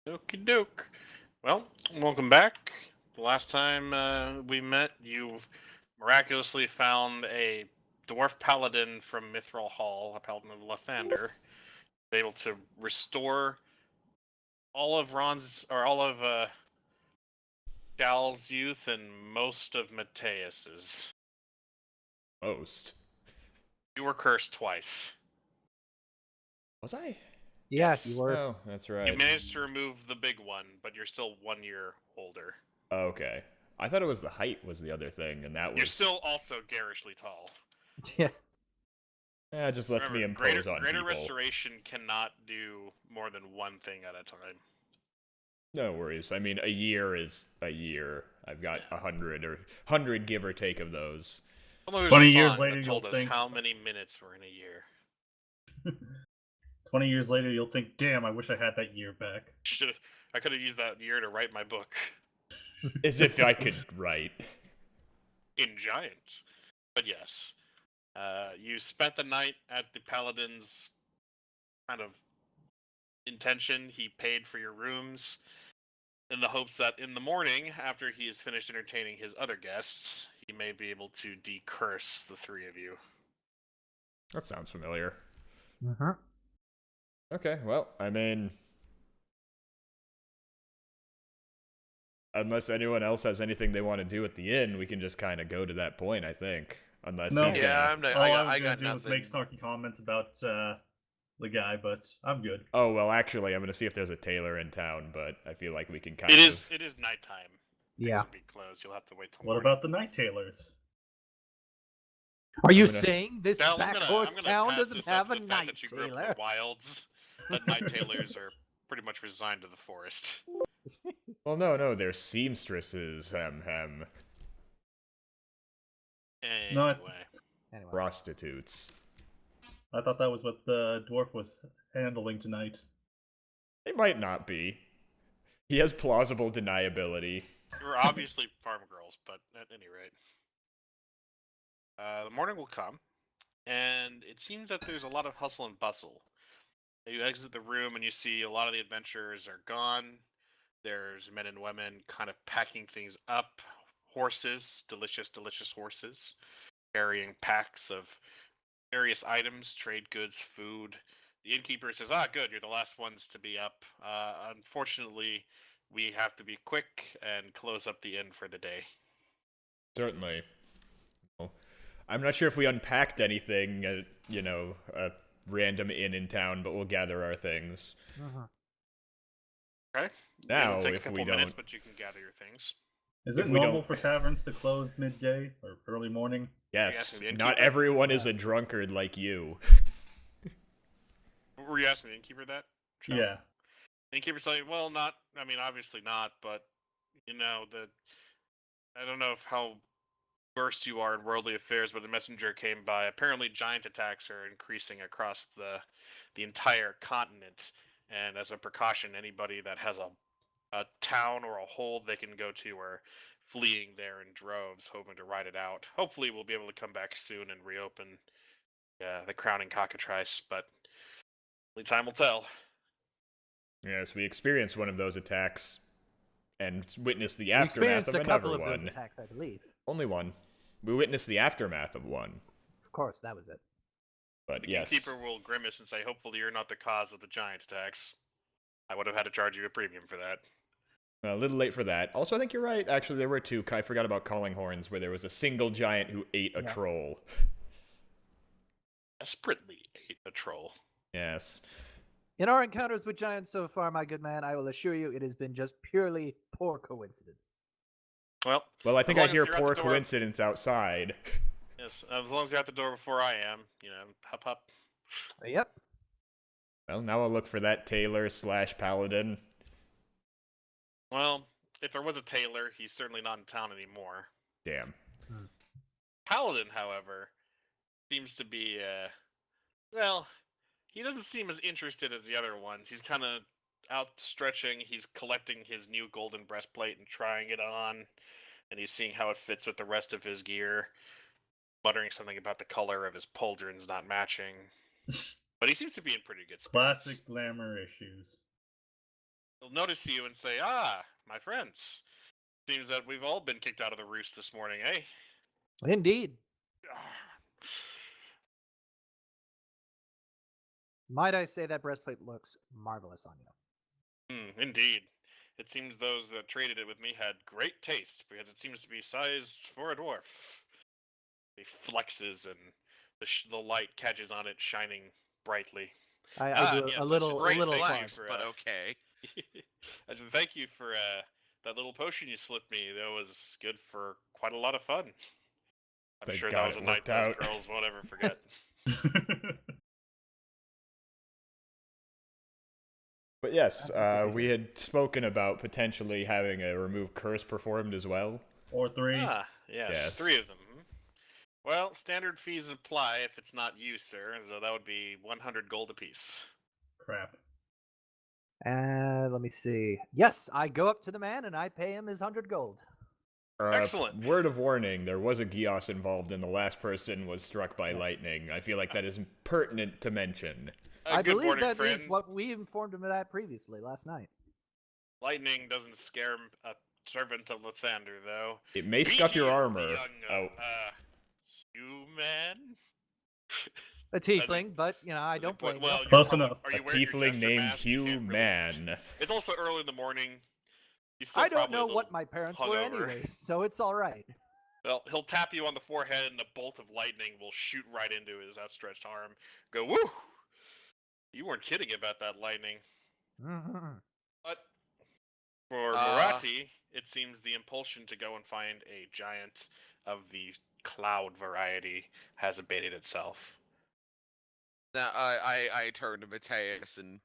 Okie doke. Well, welcome back. The last time we met, you miraculously found a dwarf paladin from Mithril Hall, a paladin of Lathander, able to restore all of Ron's or all of Gal's youth and most of Mateus's. Most. You were cursed twice. Was I? Yeah, Yes. you were. Oh, that's You right. managed to remove the big one, but you're still 1 year older. Okay. I thought it was the height was the other thing, and that was... You're still also garishly tall. Yeah. Yeah, it just lets me Remember, impose on greater people. restoration cannot do more than one thing at a time. No worries. I mean, a year is a year. I've got 100 give or take of those. Although there's 20 a years song later, that told you'll us think- how many minutes were in a year. 20 years later, you'll think, damn, I wish I had that year back. I could have used that year to write my book. As if I could write. In Giant. But yes. You spent the night at the Paladin's kind of intention. He paid for your rooms in the hopes that in the morning, after he has finished entertaining his other guests, he may be able to decurse the three of you. That sounds familiar. Mm-hmm. Okay, well, I mean... Unless anyone else has anything they want to do at the inn, we can just kind of go to that point, I think. Unless No. he's Yeah, gonna... I'm not, All I I was got going to do was nothing. make snarky comments about the guy, but I'm good. Oh, well, actually, I'm going to see if there's a tailor in town, but I feel like we can kind It of... is nighttime. Yeah. Things will be closed. You'll have to wait till What morning. about the night tailors? Are you gonna- saying this Dal, back I'm horse gonna town pass doesn't this up have to a the fact night that you grew up in tailor? the wilds. That night tailors are pretty much resigned to the forest. Well, no, they're seamstresses, hem. No, Anyway. Anyway. Prostitutes. I thought that was what the dwarf was handling tonight. It might not be. He has plausible deniability. We're obviously farm girls, but at any rate. The morning will come, and it seems that there's a lot of hustle and bustle. You exit the room and you see a lot of the adventurers are gone. There's men and women kind of packing things up. Horses, delicious horses, carrying packs of various items, trade goods, food. The innkeeper says, good, you're the last ones to be up. Unfortunately, we have to be quick and close up the inn for the day. Certainly. Well, I'm not sure if we unpacked anything at, a random inn in town, but we'll gather our things. Uh-huh. Okay? Now, It'll take if a we couple minutes, don't- but you can gather your things. Is If it we normal don't- for taverns to close midday or early morning? Yes, asking the not innkeeper? everyone is a drunkard like you. Were you asking the innkeeper that? Sean? Yeah. Innkeeper's like, well, obviously not, but, I don't know how versed you are in worldly affairs, but the messenger came by. Apparently, giant attacks are increasing across the entire continent, and as a precaution, anybody that has a town or a hold they can go to are fleeing there in droves, hoping to ride it out. Hopefully, we'll be able to come back soon and reopen the crowning cockatrice, but only time will tell. Yes, we experienced one of those attacks and witnessed the We aftermath experienced of a couple another of those one. attacks, I believe. Only one. We witnessed the aftermath of one. Of course, that was it. But The yes. innkeeper will grimace and say, hopefully you're not the cause of the giant attacks. I would have had to charge you a premium for that. A little late for that. Also, I think you're right. Actually, there were two. I forgot about Calling Horns, where there was a single giant who ate a Yeah. troll. Desperately ate a troll. Yes. In our encounters with giants so far, my good man, I will assure you it has been just purely poor coincidence. Well, Well, I think I long as hear you're at poor the door- coincidence outside. yes, as long as you're at the door before I am, hop hop. Yep. Well, now I'll look for that tailor/paladin. Well, if there was a tailor, he's certainly not in town anymore. Damn. Paladin, however, seems to be, he doesn't seem as interested as the other ones. He's kind of outstretching. He's collecting his new golden breastplate and trying it on, and he's seeing how it fits with the rest of his gear, muttering something about the color of his pauldrons not matching. But he seems to be in pretty good spirits. Classic glamour issues. He'll notice you and say, "Ah, my friends. Seems that we've all been kicked out of the roost this morning, eh?" Indeed. Ah. Might I say that breastplate looks marvelous on you. Indeed. It seems those that traded it with me had great taste, because it seems to be sized for a dwarf. He flexes, and the light catches on it, shining brightly. I do And a yes, little I Great should thank you flex, for, but okay. I should thank you for that little potion you slipped me. That was good for quite a lot of fun. I'm Thank sure God that was it a night worked those out. girls won't ever forget. But yes, That's good to we hear. had spoken about potentially having a remove curse performed as well. Or 3. Yes, Yes. 3 of them. Well, standard fees apply if it's not you, sir, so that would be 100 gold apiece. Crap. And let me see. Yes, I go up to the man and I pay him his 100 gold. Excellent. Word of warning, there was a Gios involved and the last person was struck by Yes. lightning. I feel like that is pertinent to mention. I Good believe morning, that is friend. what we informed him of that previously last night. Lightning doesn't scare a servant of Lathander, though. It may Be scuff your here, armor. young, Oh, human? A tiefling, but I Does he don't put- blame well, you. you're Close probably- enough. Are a you wearing your tiefling jester named mask? You can't really- Human. It's also early in the morning. He's still I don't probably a know little what my parents were hungover. anyway, so it's all right. Well, he'll tap you on the forehead, and a bolt of lightning will shoot right into his outstretched arm. Go, woo! You weren't kidding about that lightning. Mhm. But for Uh, Murati, it seems the impulsion to go and find a giant of the cloud variety has abated itself. Now I turn to Mateus and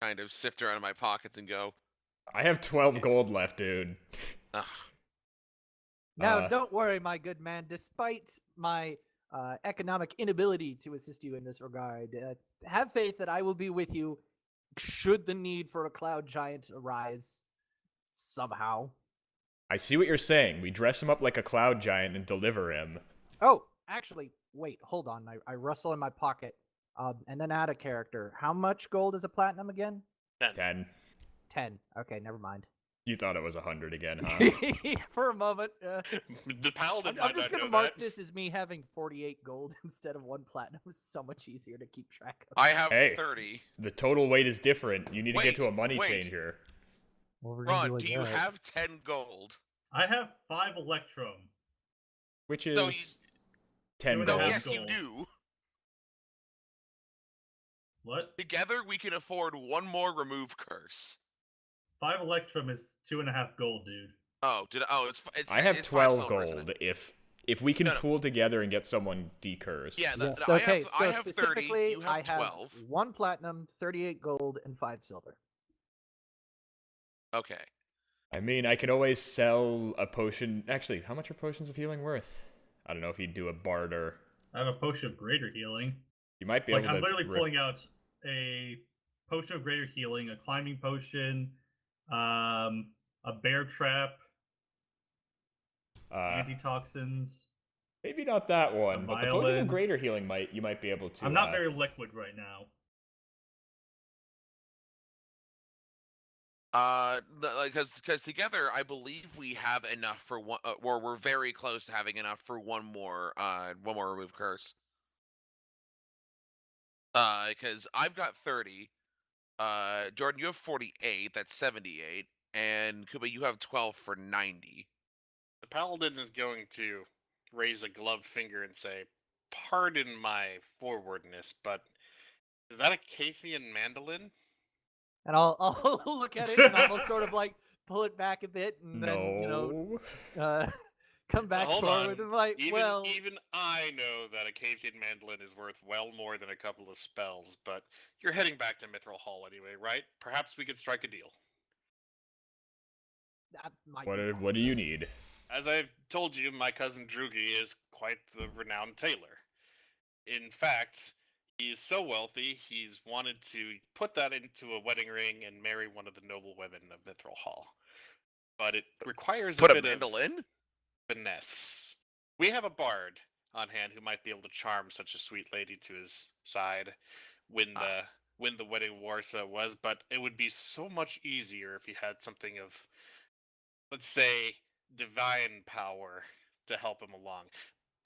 kind of sift around in my pockets and go, I have 12 gold left, dude. ugh. Now, don't worry, my good man. Despite my economic inability to assist you in this regard, have faith that I will be with you should the need for a cloud giant arise somehow. I see what you're saying. We dress him up like a cloud giant and deliver him. Oh, actually, wait, hold on. I rustle in my pocket and then add a character. How much gold is a platinum again? 10. 10. Okay, never mind. You thought it was 100 again, huh? For a moment. The paladin I'm might just not going to know mark that. this as me having 48 gold instead of 1 platinum. It's so much easier to keep track of. I have Hey. 30. The total weight is different. You need to get Wait, to a money wait. changer. Well, we're Ron, do you have 10 gold? I have 5 Electrum. Which So is 10 No, No, gold. yes, you gold. do. What? Together, we can afford one more remove curse. 5 Electrum is 2.5 gold, dude. Oh, it's I have it's 12 5 silver, isn't it? gold. If we can No, no. pool together and get someone decursed. Yeah, Yes, I okay, have, so I have 30, specifically, you have I have 12. 1 platinum, 38 gold, and 5 silver. Okay. I mean, I could always sell a potion. Actually, how much are potions of healing worth? I don't know if you'd do a barter. I have a potion of greater healing. You might be Like, able to. I'm literally pulling out a potion of greater healing, a climbing potion, a bear trap, antitoxins. Maybe not that one, but the potion violin. of greater healing you might be able to. I'm not very liquid right now. Because together, I believe we have enough for one, or we're very close to having enough for one more remove curse. Because I've got 30. Jordan, you have 48. That's 78. And Kuba, you have 12 for 90. The paladin is going to raise a gloved finger and say, "Pardon my forwardness, but is that a Cathian mandolin?" And I'll look at it and almost sort of like pull it back a bit and No. then, come back Hold forward on. and like, Even I know that a Cathian mandolin is worth well more than a couple of spells, but you're heading back to Mithril Hall anyway, right? Perhaps we could strike a deal. that might What be do you need? As I've told you, my cousin Drugi is quite the renowned tailor. In fact, he is so wealthy, he's wanted to put that into a wedding ring and marry one of the noble women of Mithril Hall. But it requires Put a a bit of mandolin? finesse. We have a bard on hand who might be able to charm such a sweet lady to his side, win the when the wedding Warsaw was, but it would be so much easier if he had something of, let's say, divine power to help him along.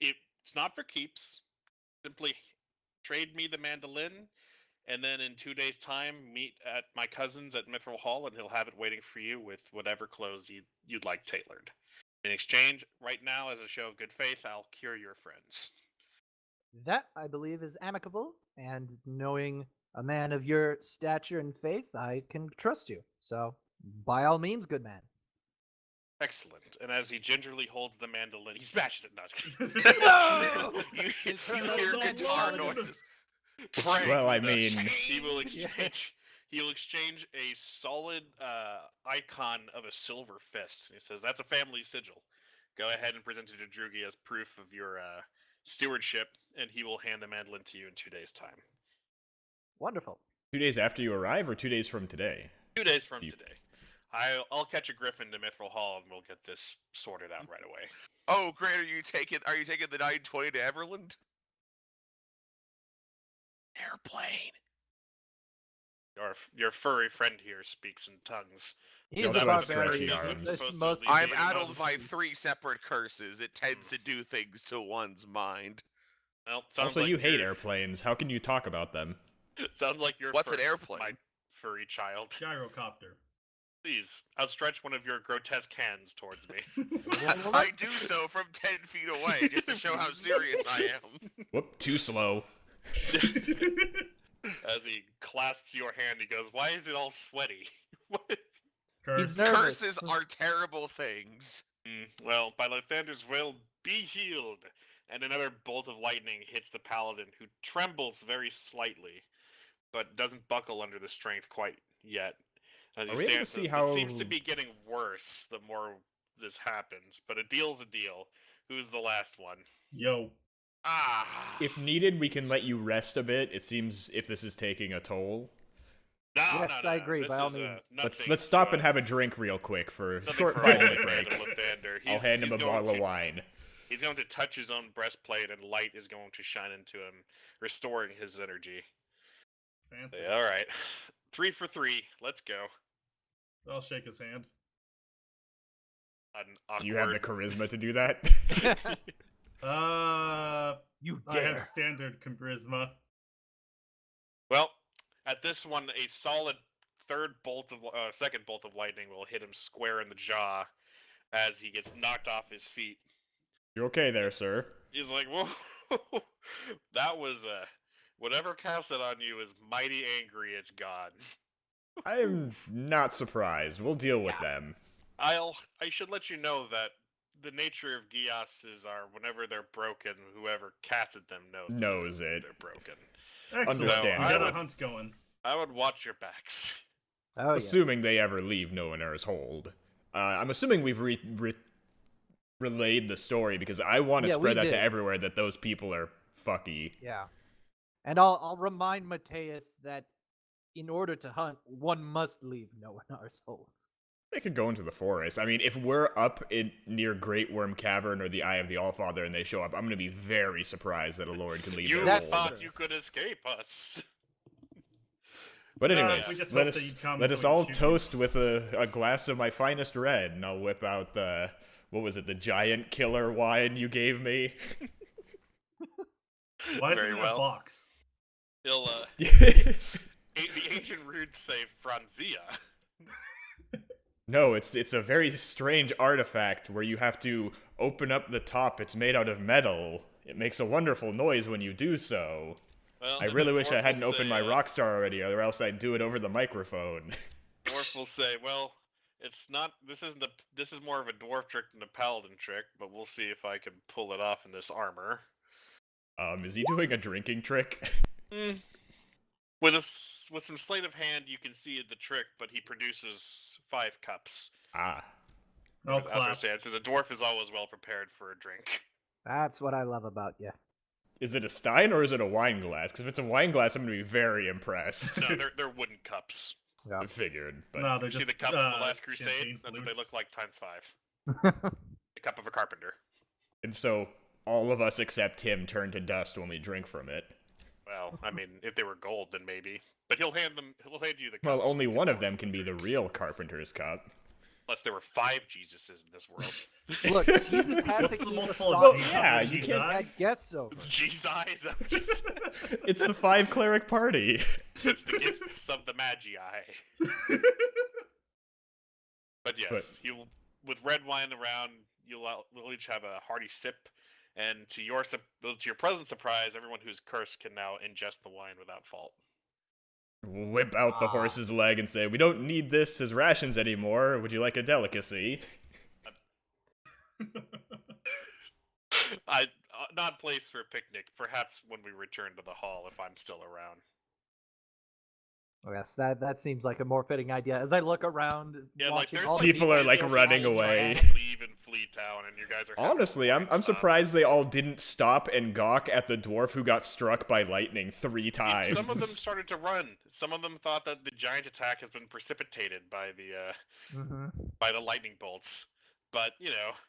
It's not for keeps. Simply trade me the mandolin, and then in 2 days' time, meet at my cousin's at Mithril Hall, and he'll have it waiting for you with whatever clothes you'd like tailored. In exchange, right now, as a show of good faith, I'll cure your friends. That, I believe, is amicable, and knowing a man of your stature and faith, I can trust you. So, by all means, good man. Excellent. And as he gingerly holds the mandolin, he smashes it. No, No! you turns out hear it's guitar Lord. noises. Well, I No, mean- he will exchange. He will exchange a solid icon of a silver fist. He says, "That's a family sigil. Go ahead and present it to Drugi as proof of your stewardship, and he will hand the mandolin to you in 2 days' time." Wonderful. 2 days after you arrive, or 2 days from today? 2 days from You- today. I'll catch a griffin to Mithril Hall, and we'll get this sorted out right away. Oh, great! Are you taking the 920 to Everland? Airplane. Your furry friend here speaks in tongues. He's Also a has barbarian. stretchy He's arms. the most I'm I'm Leave it addled alone. by 3 separate curses. It tends to do things to one's mind. Well, sounds Also, like you hate you're- airplanes. How can you talk about them? Sounds like you're What's an first, airplane? my furry child. Gyrocopter. Please outstretch one of your grotesque hands towards me. I do so from 10 feet away, just to show how serious I am. Whoop, too slow. As he clasps your hand, he goes, "Why is it all sweaty?" What? Curse. He's nervous. Curses are terrible things. Well, by Lathander's will, be healed. And another bolt of lightning hits the paladin, who trembles very slightly, but doesn't buckle under the strength quite yet. As he Are we able to stands, see this how- seems to be getting worse the more this happens, but a deal's a deal. Who's the last one? Yo. Ah. If needed, we can let you rest a bit. It seems if this is taking a toll. No, Yes, no, I no, agree, this by all is, means. Let's stop and have a drink real quick for a short 5-minute break. I'll hand him a bottle of wine. He's going to touch his own breastplate, and light is going to shine into him, restoring his energy. Fancy. All right, 3 for 3. Let's go. I'll shake his hand. An Do you have the awkward- charisma to do that? You I dare. have standard charisma. Well, at this one, a solid second bolt of lightning will hit him square in the jaw as he gets knocked off his feet. You're okay there, sir. He's like, "Whoa, that was whatever cast it on you is mighty angry. It's gone." I am not surprised. We'll deal with them. I should let you know that the nature of Gias's are whenever they're broken, whoever casted them knows it. they're broken. Excellent. Understand. We got I a would- hunt going. I would watch your backs. Oh, yes. Assuming they ever leave Noanur's hold. I'm assuming we've relayed the story because I want to Yeah, we spread that did. to everywhere that those people are fucky. Yeah. And I'll remind Mateus that in order to hunt, one must leave Noanar's holds. They could go into the forest. I mean, if we're up near Great Worm Cavern or the Eye of the Allfather and they show up, I'm going to be very surprised that a lord could leave You their That's hold. thought true. you could escape us. But No, anyways, we just let hope that us you'd come let so us we can all shoot you. toast with a glass of my finest red, and I'll whip out the what was it, the giant killer wine you gave me. Why is it Very in a well. box? He'll the ancient runes say Franzia. No, it's a very strange artifact where you have to open up the top. It's made out of metal. It makes a wonderful noise when you do so. Well, I and really the wish I dwarf hadn't will opened say, my Rockstar already, or else I'd do it over the microphone. Dwarf will say, "Well, it's not. This isn't a. This is more of a dwarf trick than a paladin trick, but we'll see if I can pull it off in this armor." Is he doing a drinking trick? With some sleight of hand, you can see the trick, but he produces 5 cups. Ah. I'll As clap. Astor says, a dwarf is always well prepared for a drink. That's what I love about you. Is it a stein or is it a wine glass? Because if it's a wine glass, I'm going to be very impressed. No, they're wooden cups. Yeah. I figured. But No, they're You see just the cup from the Last Crusade? champagne That's what they flutes. look like times 5. The cup of a carpenter. And so all of us except him turn to dust when we drink from it. Well, I mean, if they were gold, then maybe. But he'll hand you the cup. Well, so only you can one of pour them can be the real carpenter's cup. Unless there were 5 Jesuses in this world. Look, Jesus had What's to the eat a multiple stock. Well, Jesus? yeah, Jesus you can't- eye? Had guests over. Jeez eyes. I'm just It's the 5 cleric party. It's the gifts of the Magi. But yes, you'll with red wine around, we'll each have a hearty sip, and to your present surprise, everyone who's cursed can now ingest the wine without fault. Whip out the horse's leg and say, "We don't need this as rations anymore. Would you like a delicacy?" Not place for a picnic. Perhaps when we return to the hall, if I'm still around. Oh, yes, that seems like a more fitting idea. As I look around, Yeah, like watching there's all like the People are, like, still running dying away. trying- Leave and flee town, and you guys are. having Honestly, a I'm stop. surprised they all didn't stop and gawk at the dwarf who got struck by lightning 3 times. Some of them started to run. Some of them thought that the giant attack has been precipitated by the lightning bolts. But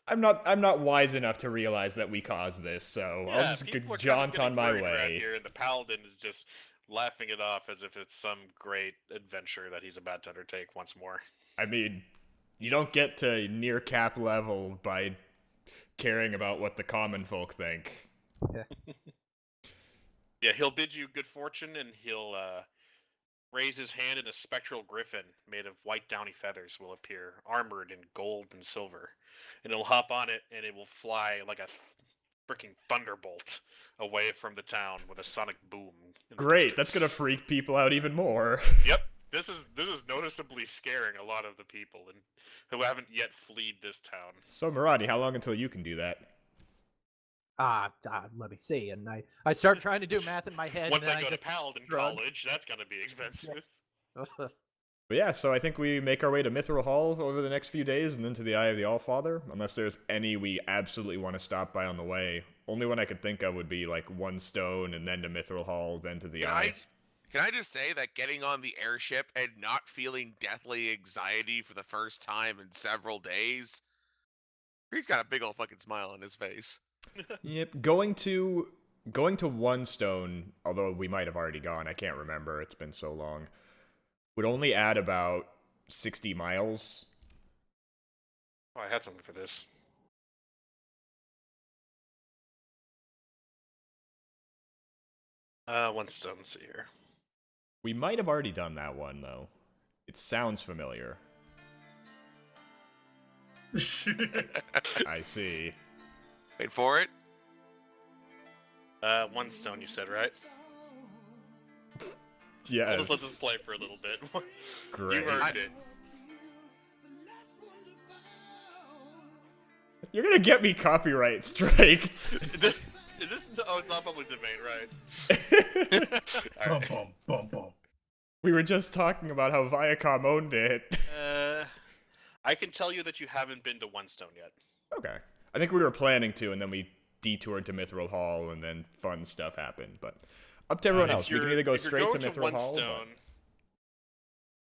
I'm not wise enough to realize that we caused this, so I'll just people are kinda jaunt getting on my worried around way. here, and the paladin is just laughing it off as if it's some great adventure that he's about to undertake once more. I mean, you don't get to near cap level by caring about what the common folk think. Yeah, he'll bid you good fortune, and he'll raise his hand, and a spectral griffin made of white downy feathers will appear, armored in gold and silver. And it'll hop on it, and it will fly like a freaking thunderbolt away from the town with a sonic boom. in the Great, that's distance. gonna freak people out even more. Yep, this is noticeably scaring a lot of the people and who haven't yet fled this town. So, Maradi, how long until you can do that? Let me see. And I start trying to do math in my head. Once and I go to just Paladin shrug. College, that's gonna be expensive. But yeah, so I think we make our way to Mithril Hall over the next few days and then to the Eye of the Allfather, unless there's any we absolutely want to stop by on the way. Only one I could think of would be like One Stone and then to Mithril Hall, then to the Eye. Can I just say that getting on the airship and not feeling deathly anxiety for the first time in several days, he's got a big old fucking smile on his face. Yep, going to One Stone, although we might have already gone, I can't remember, it's been so long, would only add about 60 miles. Oh, I had something for this. One stone. Let's see here. We might have already done that one, though. It sounds familiar. I see. Wait for it. 1 stone. You said, right? Yes. I'll just let this play for a little bit. Great. You earned it. You're gonna get me copyright striked. Is this? Oh, it's not public domain, right? All right. Bum, bum, bum. We were just talking about how Viacom owned it. I can tell you that you haven't been to One Stone yet. Okay. I think we were planning to, and then we detoured to Mithril Hall, and then fun stuff happened. But up to everyone else. We can either go if you're straight to going Mithril One Hall. Stone,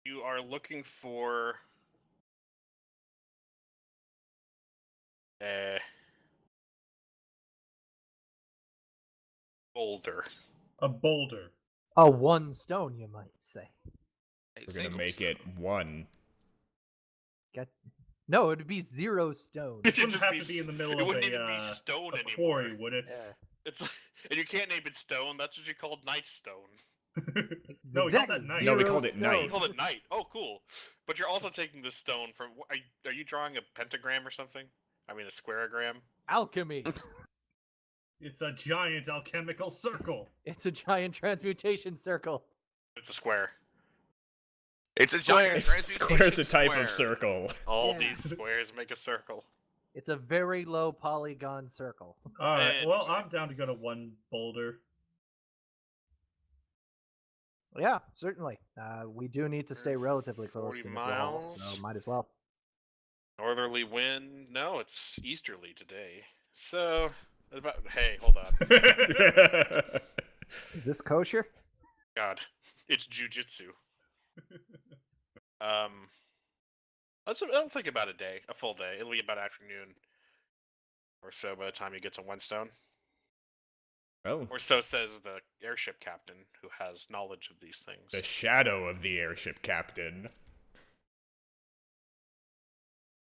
you are looking for a boulder. A boulder. a 1 stone, you might say. Hey, We're gonna single make it stone. 1. No, it'd be 0 stone. It It'd wouldn't just have be to be in the s- middle it of wouldn't even be a stone anymore. quarry, would it? Yeah. It's and you can't name it stone. That's what you called night stone. No, deck not that is night. No, we 0 called it stone. night. You called it night. Oh, cool. But you're also taking this stone from. Are you drawing a pentagram or something? I mean, a squareogram. Alchemy. It's a giant alchemical circle. It's a giant transmutation circle. It's a square. It's a giant Square's a transmutation type square. of circle. All Yeah. these squares make a circle. It's a very low polygon circle. All right. And- Well, I'm down to go to 1 boulder. Yeah, certainly. We do need to stay relatively close 40 to the walls, miles. so might as well. Northerly wind. No, it's easterly today. So, hey, hold on. Is this kosher? God, it's jujitsu. It'll take about a full day. It'll be about afternoon or so by the time you get to One Stone. Oh, Or so says the airship captain, who has knowledge of these things. the shadow of the airship captain.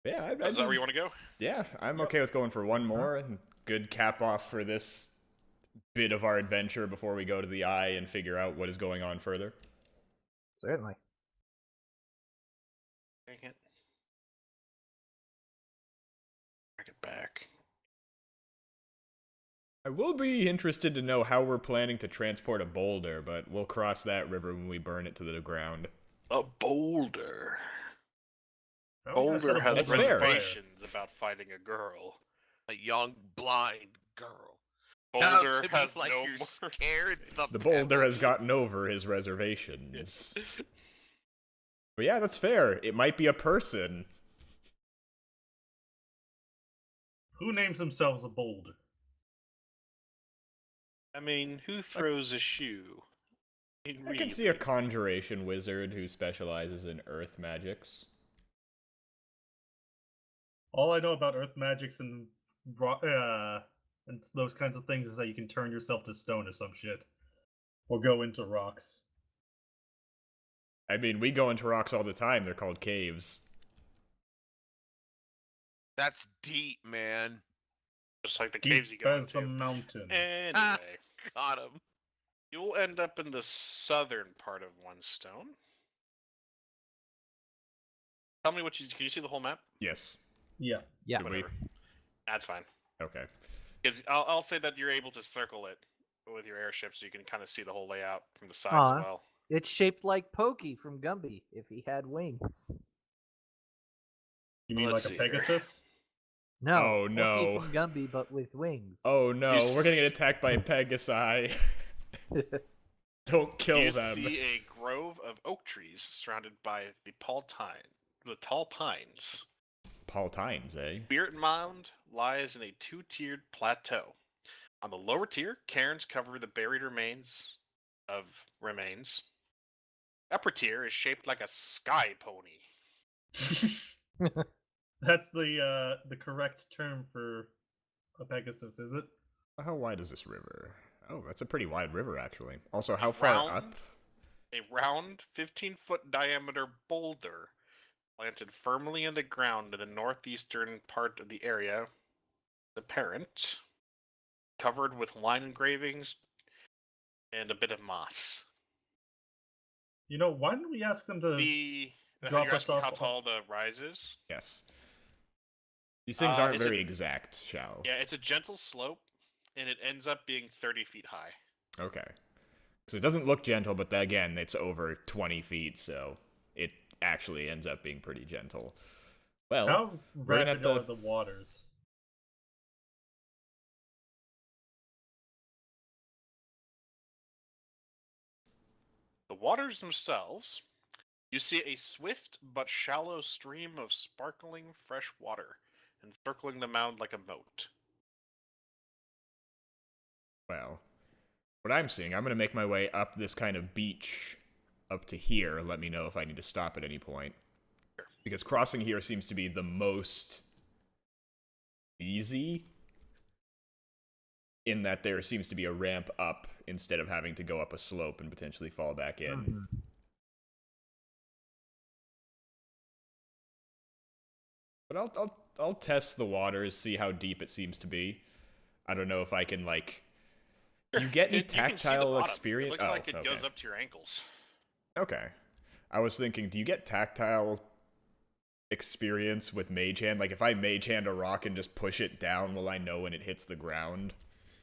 Yeah, Is that where you want to go? Yeah, I'm okay with going for one more. And good cap off for this bit of our adventure before we go to the eye and figure out what is going on further. Certainly. Dang it. Back it back. I will be interested to know how we're planning to transport a boulder, but we'll cross that river when we burn it to the ground. A boulder. Oh, yeah, I said Boulder a has That's boulder fair. on fire. reservations about fighting a girl. A young blind girl. Boulder Sounds to me has like no you're more. scared. The boulder has penalty. gotten over his reservations. But yeah, that's fair. It might be a person. Who names themselves a boulder? I mean, who throws a shoe? I can see a conjuration wizard who specializes in earth magics. All I know about earth magics and those kinds of things is that you can turn yourself to stone or some shit, or go into rocks. I mean, we go into rocks all the time. They're called caves. That's deep, man. Just like the Deep caves you go as the into. mountain. Anyway, Got him. you'll end up in the southern part of One Stone. Tell me can you see the whole map? Yes. Yeah. Yeah. Did we- Whatever. That's fine. Okay. Because I'll say that you're able to circle it with your airship, so you can kind of see the whole layout from the side Aw. as well. It's shaped like Pokey from Gumby if he had wings. You mean Let's like a see here. Pegasus? No. Oh, Pokey no. from Gumby, but with wings. Oh no, You we're gonna get attacked by Pegasi. Don't kill You them. see a grove of oak trees surrounded by the tall pines. Paultines, eh? Spirit Mound lies in a two-tiered plateau. On the lower tier, cairns cover the buried remains of remains. Upper tier is shaped like a sky pony. That's the correct term for a Pegasus, is it? How wide is this river? Oh, that's a pretty wide river, actually. Also, how far up? A round, 15-foot diameter boulder planted firmly in the ground in the northeastern part of the area, apparent, covered with line engravings and a bit of moss. You know, why didn't we ask them to drop You're us asking off? how tall the rise is? Yes. These things aren't it's very a- exact, Shao. Yeah, it's a gentle slope, and it ends up being 30 feet high. Okay. So it doesn't look gentle, but again, it's over 20 feet, so it actually ends up being pretty gentle. Well, How we're gonna rapid have are to... the waters? The waters themselves, you see a swift but shallow stream of sparkling fresh water encircling the mound like a moat. Well, what I'm seeing, I'm going to make my way up this kind of beach up to here. Let me know if I need to stop at any point. Sure. Because crossing here seems to be the most easy, in that there seems to be a ramp up instead of having to go up a slope and potentially fall back in. Mhm. But I'll test the waters, see how deep it seems to be. I don't know if I can, like... You get any You can see the tactile bottom. experience? It looks like it okay. goes up to your ankles. Okay. I was thinking, do you get tactile experience with Mage Hand? Like, if I Mage Hand a rock and just push it down, will I know when it hits the ground?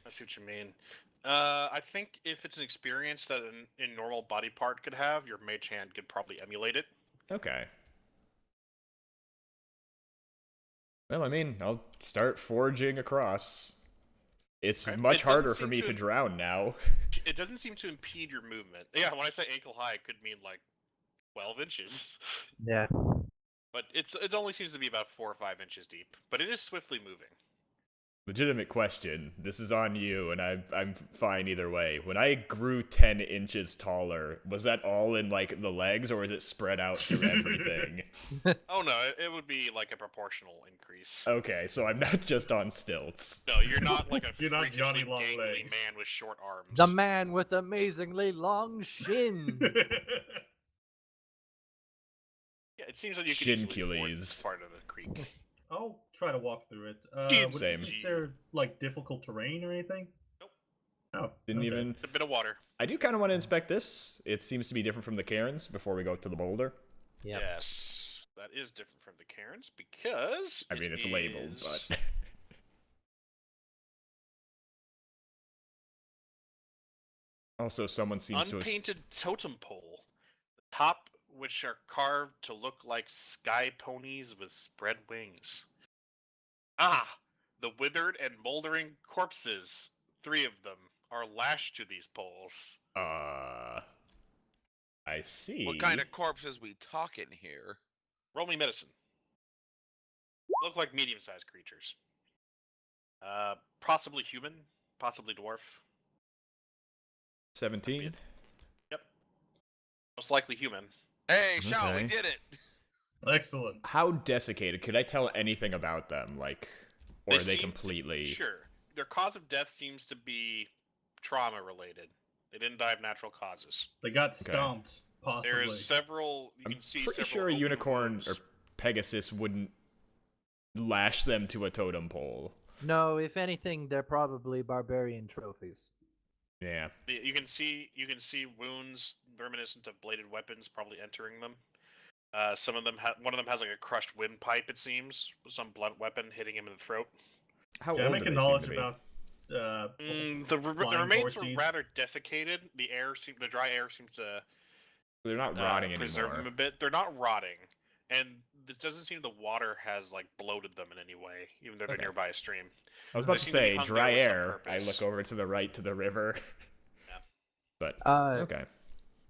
I see what you mean. I think if it's an experience that a normal body part could have, your mage hand could probably emulate it. Okay. Well, I mean, I'll start forging across. It's Okay. much It doesn't harder for seem me to- to drown now. It doesn't seem to impede your movement. Yeah, when I say ankle high, it could mean like 12 inches. Yeah. But it only seems to be about 4 or 5 inches deep. But it is swiftly moving. Legitimate question. This is on you, and I'm fine either way. When I grew 10 inches taller, was that all in, like, the legs, or is it spread out through everything? Oh no, it would be like a proportional increase. Okay, so I'm not just on stilts. No, you're not like a You're not freakishly Johnny Long gangly Legs. man with short arms. The man with amazingly long shins. Yeah, it seems like you could easily ford this Shincules. part of the creek. I'll try to walk through it. Same. Is there like difficult terrain or anything? Nope. Oh, Didn't okay. even... A bit of water. I do kind of want to inspect this. It seems to be different from the cairns before we go to the boulder. Yep. Yes, that is different from the cairns because I mean, it's labeled, is but... Also, someone seems to have... unpainted totem pole, the top which are carved to look like sky ponies with spread wings. Ah, the withered and moldering corpses, 3 of them, are lashed to these poles. I see. What kind of corpses we talking here? Roll me medicine. Look like medium-sized creatures. Possibly human, possibly dwarf. 17? Yep. Most likely human. Hey, Shao, we Okay. did it! Excellent. How desiccated? Could I tell anything about them? Like, or are they seem to- completely... Sure. Their cause of death seems to be trauma-related. They didn't die of natural causes. They got stomped, possibly. There's several. You I'm can see pretty several sure a open unicorn wounds. or Pegasus wouldn't lash them to a totem pole. No, if anything, they're probably barbarian trophies. Yeah. You can see wounds reminiscent of bladed weapons probably entering them. Some of them one of them has like a crushed windpipe. It seems with some blunt weapon hitting him in the throat. How Can I old make do a they seem knowledge to be? about The flying remains horses? were rather desiccated. The dry air seems to They're not rotting preserve anymore. them a bit. They're not rotting, and it doesn't seem the water has like bloated them in any way, even though they're Okay. nearby a stream. I was about They to seem to be say, hung dry there with some air. I purpose. look over to the right to the river. Yeah. But, Uh, okay.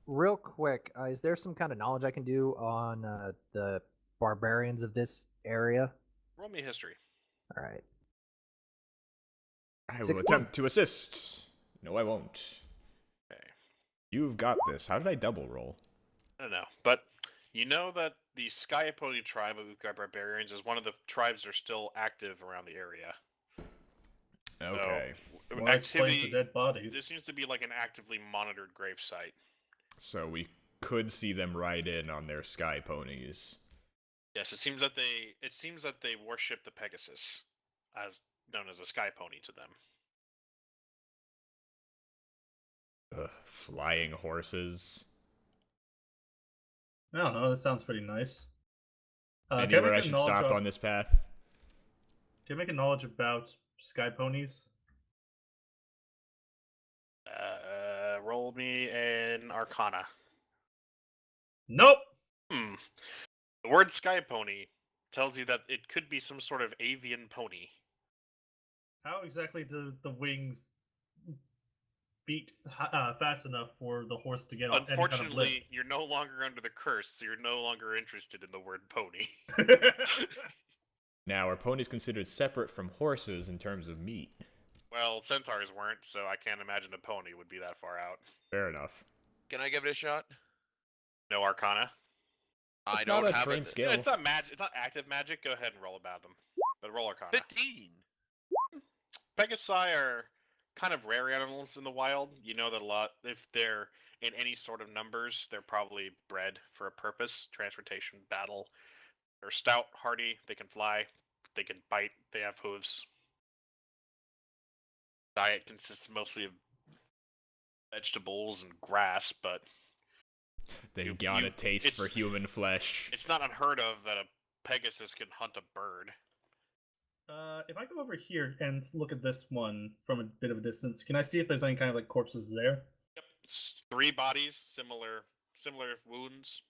Real quick, is there some kind of knowledge I can do on the barbarians of this area? Roll me history. All right. I will 61. attempt to assist. No, I won't. Okay. You've got this. How did I double roll? I don't know, but you know that the Skyapodi tribe of Uthgar barbarians is one of the tribes that are still active around the area. Okay. So, Well, that explains activity. the dead bodies. This seems to be like an actively monitored gravesite. So we could see them ride in on their sky ponies. Yes, it seems that they worship the Pegasus, as known as a sky pony to them. Ugh, flying horses. I don't know. That sounds pretty nice. Can Anywhere I make a should knowledge stop of- on this path? Can you make a knowledge about sky ponies? Roll me an Arcana. Nope. The word sky pony tells you that it could be some sort of avian pony. How exactly do the wings beat fast enough for the horse to get on any Unfortunately, you're no longer under the curse, so you're no longer interested in the word pony. kind of lip? Now, are ponies considered separate from horses in terms of meat? Well, centaurs weren't, so I can't imagine a pony would be that far out. Fair enough. Can I give it a shot? No Arcana. I It's not don't a have trained it. skill. It's not magic. It's not active magic. Go ahead and roll about them. But roll Arcana. 15. Pegasi are kind of rare animals in the wild. You know that a lot. If they're in any sort of numbers, they're probably bred for a purpose: transportation, battle. They're stout, hardy. They can fly. They can bite. They have hooves. Diet consists mostly of vegetables and grass, but They You- got a you- taste for it's- human flesh. it's not unheard of that a Pegasus can hunt a bird. If I go over here and look at this one from a bit of a distance, can I see if there's any kind of like corpses there? Yep, it's 3 bodies, similar wounds,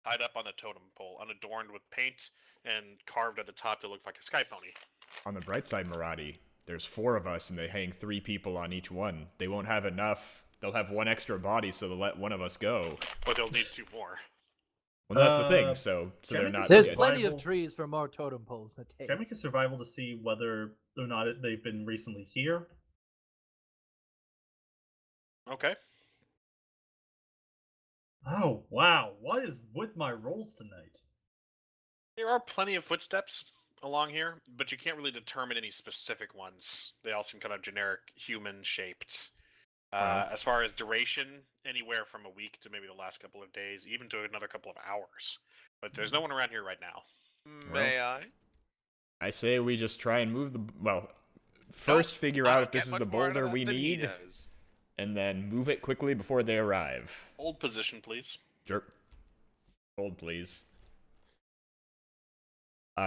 tied up on the totem pole, unadorned with paint and carved at the top to look like a sky pony. On the bright side, Maradi, there's 4 of us and they hang 3 people on each one. They won't have enough. They'll have 1 extra body, so they'll let one of us go. But they'll need 2 more. Well, that's the thing. So can they're we not. There's Yeah. plenty of Survival. trees for more totem poles, Can I make a Mateus. survival to see whether or not they've been recently here? Okay. Oh, wow. What is with my rolls tonight? There are plenty of footsteps along here, but you can't really determine any specific ones. They all seem kind of generic, human-shaped. Wow. As far as duration, anywhere from a week to maybe the last couple of days, even to another couple of hours. But there's no one around here right now. May I? I say we just try and move the. Well, first figure I out don't if this get is much the more out of boulder that we than he need, does. and then move it quickly before they arrive. Hold position, please. Sure. Hold, please.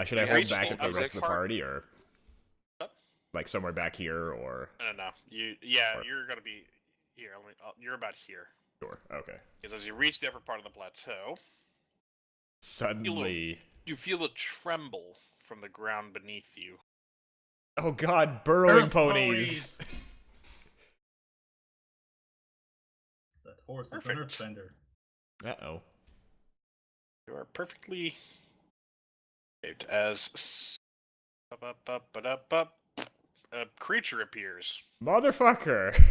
Should I You hold reached back the at the rest music of the part? party, or What? like somewhere back here, or No. Or- You're gonna be here. You're about here. sure? Okay. Because as you reach the upper part of the plateau, Suddenly, you feel a tremble from the ground beneath you. oh god, burrowing Earth ponies. That horse is an Perfect. earthbender. Uh-oh. You are perfectly shaped as a creature appears. Motherfucker.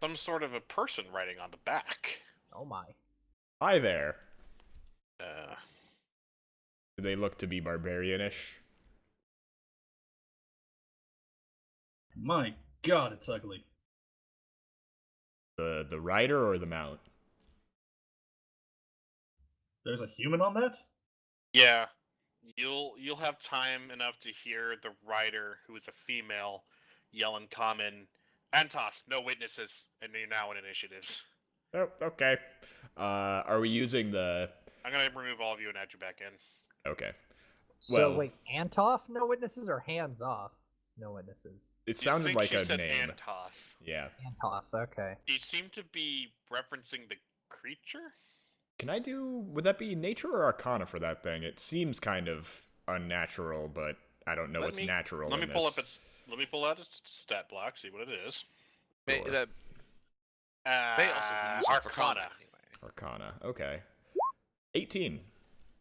Some sort of a person riding on the back. Oh my. Hi there. Uh, Do they look to be barbarianish? My god, it's ugly. The rider or the mount? There's a human on that? yeah, you'll have time enough to hear the rider, who is a female, yell in common, "Antoth, no witnesses," and you're now in initiatives. Oh, okay. Are we using the... I'm gonna remove all of you and add you back in. Okay. So Well- wait, Antoff, no witnesses, or hands off, no witnesses? It Do you sounded think like she a said name. Antoth? Yeah. Antoff, okay. Do you seem to be referencing the creature? Can I do... Would that be nature or arcana for that thing? It seems kind of unnatural, but I don't know Let what's me- natural Let me in pull up this. its. Let me pull out its stat block. See what it is. May, Sure. that may also be useful for Arcana. combat anyway. Arcana. Okay. 18.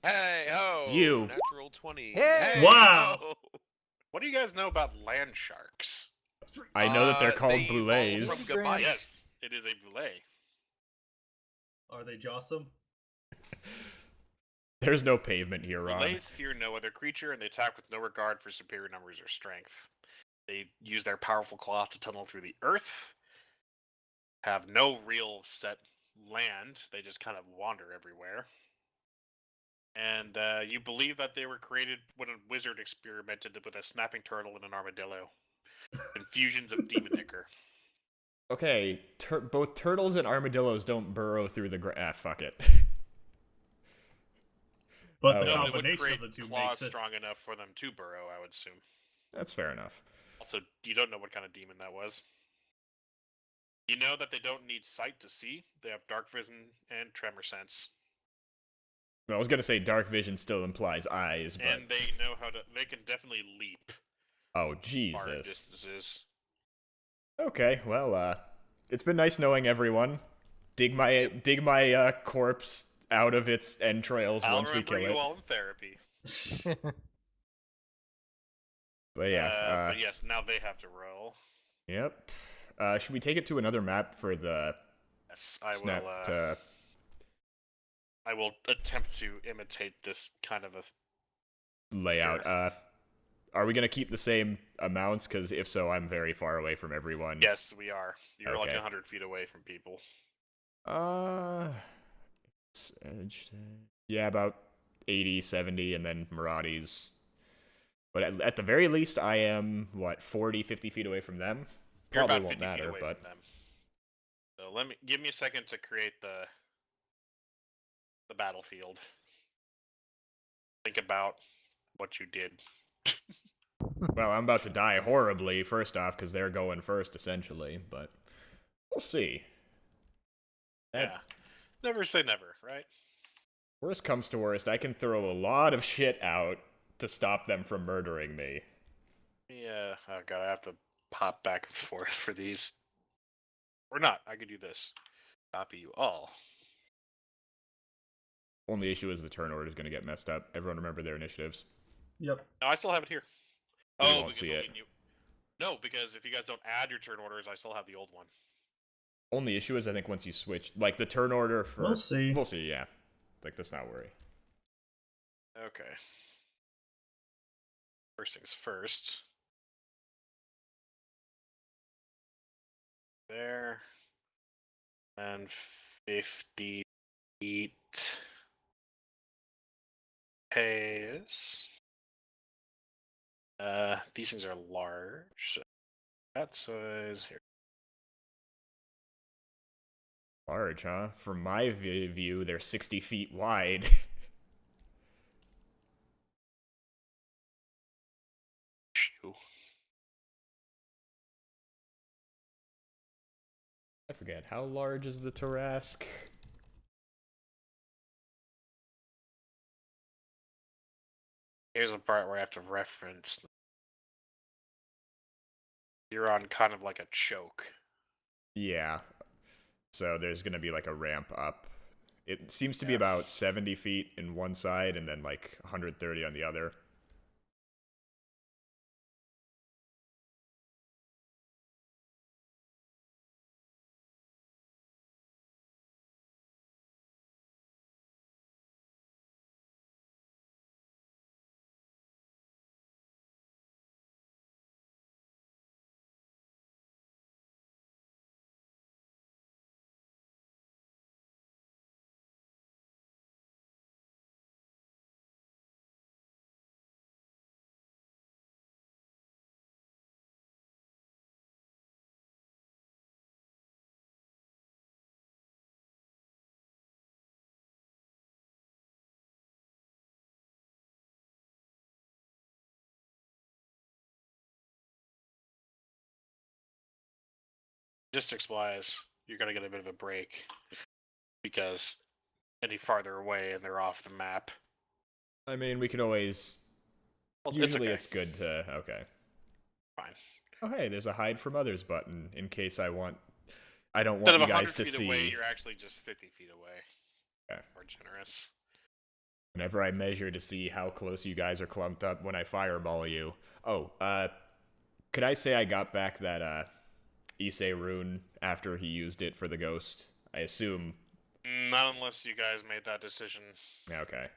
Hey ho! You. Natural 20. Hey! Wow! ho! What do you guys know about land sharks? I know that they're They called evolved boulets. from Gabites. Yes, it is a boulet. Are they Jossum? There's no pavement here, Ron. Boulets fear no other creature, and they attack with no regard for superior numbers or strength. They use their powerful claws to tunnel through the earth. Have no real set land. They just kind of wander everywhere. And you believe that they were created when a wizard experimented with a snapping turtle and an armadillo. Infusions of demon ichor. Okay, both turtles and armadillos don't burrow through the fuck it. But Oh, the well. No, it would combination create of the two claws makes it. strong enough for them to burrow, I would assume. That's fair enough. Also, you don't know what kind of demon that was. You know that they don't need sight to see. They have dark vision and tremor sense. I was gonna say dark vision still implies eyes, but And they know how to. They can definitely leap oh far Jesus. distances. Okay, well, it's been nice knowing everyone. Dig my corpse out of its entrails I'll once we remember kill you it. all in therapy. But yeah, But yes, now they have to roll. yep. Should we take it to another map for the Yes, I snap? will. I will attempt to imitate this kind of a. Layout. Are we gonna keep the same amounts? Because if so, I'm very far away from everyone. Yes, we are. You're like Okay. 100 feet away from people. Yeah, about 80, 70, and then Maradi's. But at the very least, I am, 40, 50 feet away from them? You're Probably about won't 50 feet matter, away but from them. So give me a second to create the battlefield. Think about what you did. well, I'm about to die horribly, first off, because they're going first, essentially, but we'll see. Yeah. Never say never, right? Worst comes to worst, I can throw a lot of shit out to stop them from murdering me. Yeah. Oh god, I have to pop back and forth for these. Or not. I could do this. Copy you all. Only issue is the turn order is going to get messed up. Everyone remember their initiatives. Yep. No, I still have it here. We Oh, won't because see only it. No, because if you guys don't add your turn orders, I still have the old one. Only issue is I think once you switch, like the turn order for. We'll see. We'll see. Yeah. Like, let's not worry. Okay. First things first. There. And 50 feet. Pace. These things are large. So that size here. Large, huh? From my view, they're 60 feet wide. Shoo. I forget, how large is the Tarask? Here's the part where I have to reference. You're on kind of like a choke. Yeah. So there's going to be like a ramp up. It seems to be Yeah. about 70 feet in one side and then like 130 on the other. Logistics wise, you're gonna get a bit of a break because any farther away and they're off the map. I mean, we can always. Well, Usually okay. it's good to. Okay. Fine. Oh, hey, there's a hide from others button in case I want. I don't Instead want of you 100 guys to feet see. away, you're actually just 50 feet away. Okay. More generous. Whenever I measure to see how close you guys are clumped up when I fireball you. Oh, could I say I got back that Issei rune after he used it for the ghost? I assume. Not unless you guys made that decision. Okay.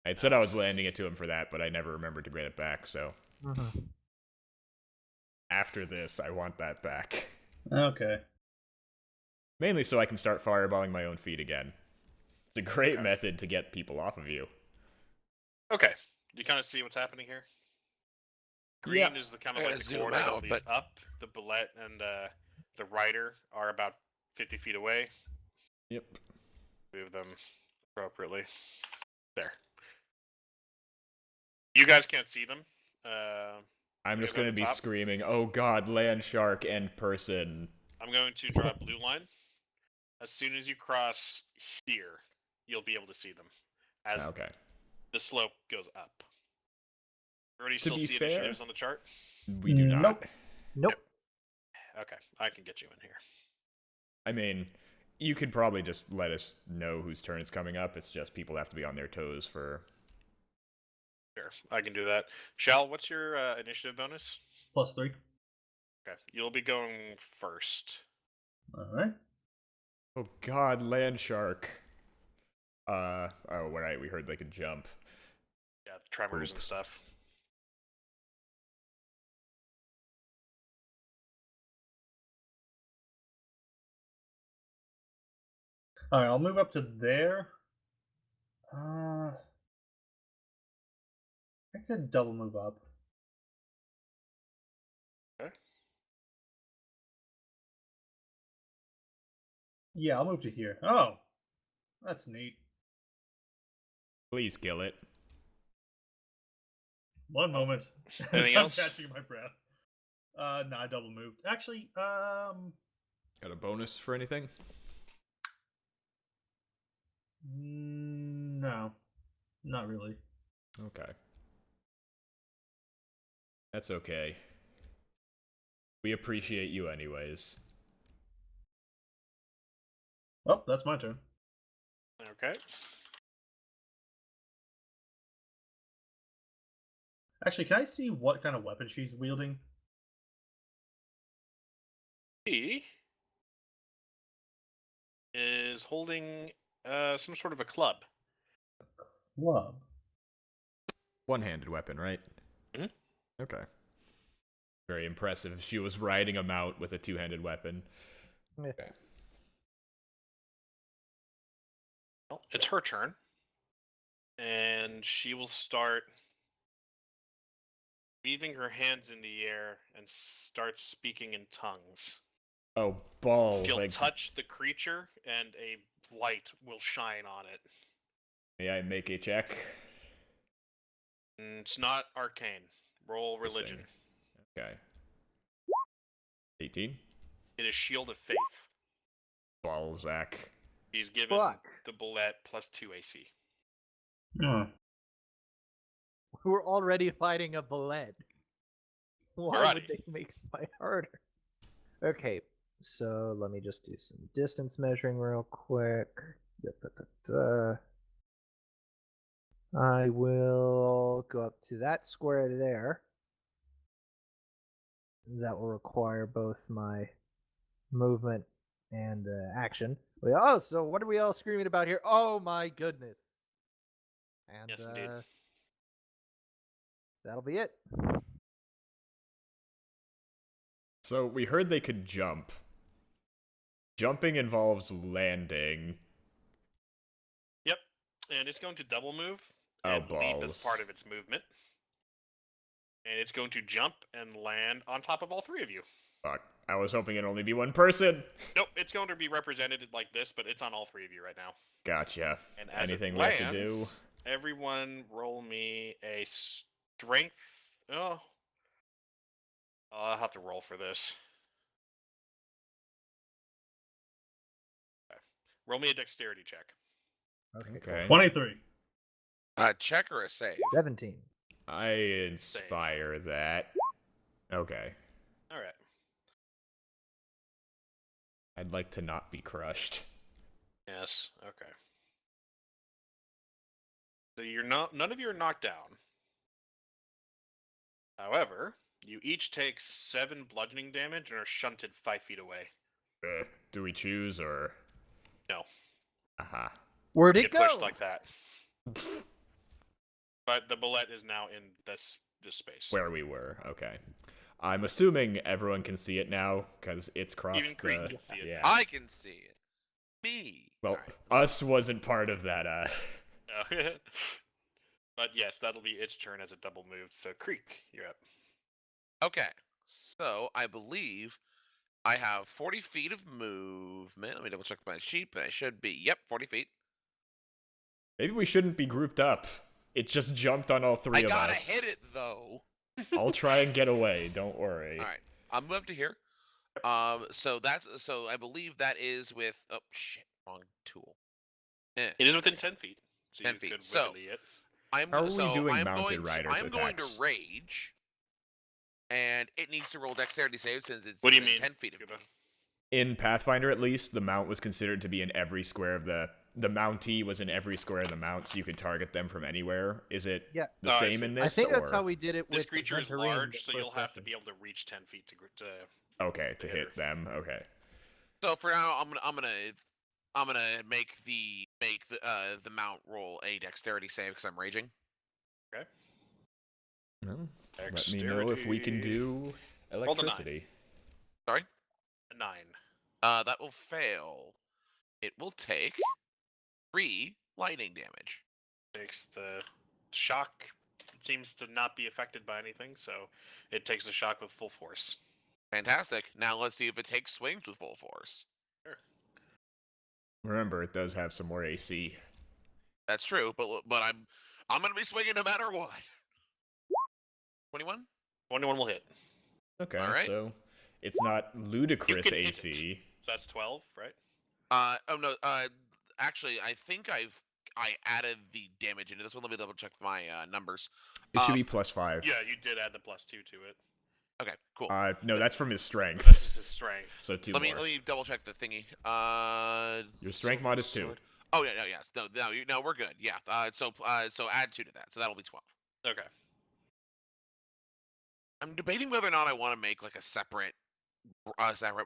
I said I was landing it to him for that, but I never remembered to grant it back, so. After this, I want that back. Okay. Mainly so I can start fireballing my own feet again. It's a great Okay. method to get people off of you. Okay. You kind of see what's happening here? Green Yeah. is the kind of I like gotta the zoom corridor out, that leads but- up. The bullet and the rider are about 50 feet away. Yep. Move them appropriately. There. You guys can't see them. I'm just go to gonna the be top. screaming, oh god, land shark and person. I'm going to draw a blue line. As soon as you cross here, you'll be able to see them. As Okay. the slope goes up. Everybody To still be see fair- initiatives on the chart? We do not. Nope. Nope. Okay, I can get you in here. I mean, you could probably just let us know whose turn is coming up. It's just people have to be on their toes for. Sure, I can do that. Shal, what's your initiative bonus? +3. Okay, you'll be going first. Alright. Oh god, land shark. Oh, right, we heard they could jump. Yeah, tremors and Oop. stuff. Alright, I'll move up to there. I could double move up. Okay. Yeah, I'll move to here. Oh, that's neat. Please kill it. One moment. Anything I'm else? catching my breath. No, I double moved. Actually, Got a bonus for anything? no, not really. Okay. That's okay. We appreciate you anyways. Oh, that's my turn. Okay. Actually, can I see what kind of weapon she's wielding? He is holding some sort of a club. Club. One-handed weapon, right? Mhm. Okay. Very impressive. She was riding a mount with a two-handed weapon. Yeah. Okay. Well, it's her turn. And she will start weaving her hands in the air and start speaking in tongues. Oh, balls. She'll Like, touch the creature and a light will shine on it. may I make a check? It's not arcane. Roll religion. Okay. 18? It is Shield of Faith. Balzac. He's given Fuck. the bullet +2 AC. Oh. We're already fighting a bullet. Why Alrighty. would they make it fight harder? Okay, so let me just do some distance measuring real quick. I will go up to that square there. That will require both my movement and action. Oh, so what are we all screaming about here? Oh my goodness! And Yes, indeed. that'll be it. So we heard they could jump. Jumping involves landing. Yep. And it's going to double move Oh, and leap as balls. part of its movement. And it's going to jump and land on top of all three of you. Fuck. I was hoping it'd only be one person. Nope, it's going to be represented like this, but it's on all three of you right now. Gotcha. And as Anything it we lands, have to do? everyone roll me a strength. Oh. I'll have to roll for this. Okay. Roll me a dexterity check. Okay. 23. Check or a save? 17. I inspire that. Okay. All right. I'd like to not be crushed. Yes. Okay. So you're not. None of you are knocked down. However, you each take 7 bludgeoning damage and are shunted 5 feet away. Do we choose or? No. Aha. Where'd it Get go? pushed like that. But the bullet is now in this space. Where we were. Okay. I'm assuming everyone can see it now because it's crossed Even Creek the. can see it. Yeah. I can see it. Me. Well, Alright. us wasn't part of that. Yeah. But yes, that'll be its turn as a double move. So Creek, you're up. Okay. So I believe I have 40 feet of movement. Let me double check my sheet. I should be. Yep, 40 feet. Maybe we shouldn't be grouped up. It just jumped on all three I of gotta us. hit it though. I'll try and get away. Don't worry. All right. I'll move up to here. So I believe that is with. Oh shit! Wrong tool. It is within 10 feet. So 10 you feet. could So- wiggle it. I'm How are we so doing I'm mounted going rider to, I'm going to attacks? rage, and it needs to roll dexterity save since it's What do you within mean? 10 feet of me. Cuba? In Pathfinder, at least, the mount was considered to be in every square of the Mountee was in every square of the mount, so you could target them from anywhere. Is it Yeah. the Oh, I same see. in this? I think that's or- how we did it with This creature is Venturine large, the so you'll first have to session. be able to reach 10 feet to Okay, to There. hit them. Okay. So for now, I'm gonna make the mount roll a dexterity save because I'm raging. Okay. Well, let me know if we can do the 9. electricity. Sorry. A 9. That will fail. It will take 3 lightning damage. Takes the shock. It seems to not be affected by anything, so it takes the shock with full force. Fantastic. Now let's see if it takes swings with full force. Remember, it does have some more AC. That's true, but I'm gonna be swinging no matter what. 21. 21 will hit. Okay, All right. so it's not ludicrous can hit AC. So that's 12, right? Oh no. Actually, I think I added the damage into this one. Let me double check my numbers. It should be +5. Yeah, you did add the +2 to it. Okay, cool. No, that's from his But strength. that's just his strength. So 2 let more. me double check the thingy. Your strength mod is 2. sword. Oh yeah, no, we're good. Yeah. So add 2 to that, so that'll be 12. Okay. I'm debating whether or not I want to make like a separate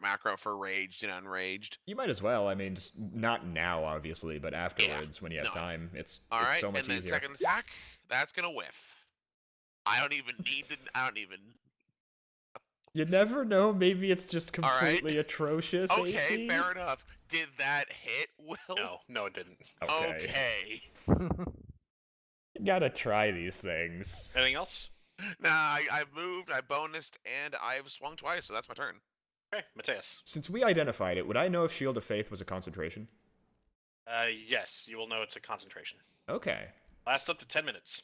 macro for raged and unraged. You might as well. I mean, just not now, obviously, but afterwards when you have No. time. It's All right, so much and then easier. second attack, that's gonna whiff. I don't even need to. I don't even. You never know. Maybe it's just All right. completely atrocious. Okay, AC? fair enough. Did that hit, Will? No, it didn't. Okay. You gotta try these things. Anything else? Nah, I've moved, I bonused, and I've swung twice, so that's my turn. Okay, Mateus. Since we identified it, would I know if Shield of Faith was a concentration? Yes, you will know it's a concentration. Okay. Lasts up to 10 minutes.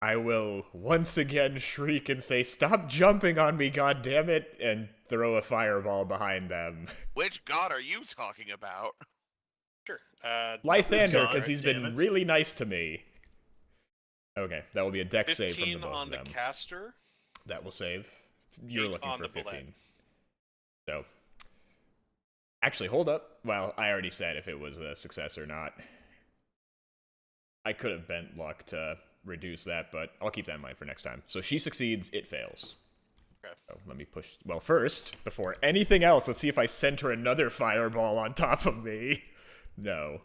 I will once again shriek and say, "Stop jumping on me, goddammit!" and throw a fireball behind them. Which god are you talking about? Sure. Lythander, God because he's damn been it. really nice to me. Okay, that will be a dex save from the 15 both on of the them. caster. That will save. You're 8 looking on for the 15. bullet. So, actually, hold up. Well, I already said if it was a success or not. I could have bent luck to reduce that, but I'll keep that in mind for next time. So she succeeds, it fails. Okay. So let me push. Well, first, before anything else, let's see if I sent her another fireball on top of me. No.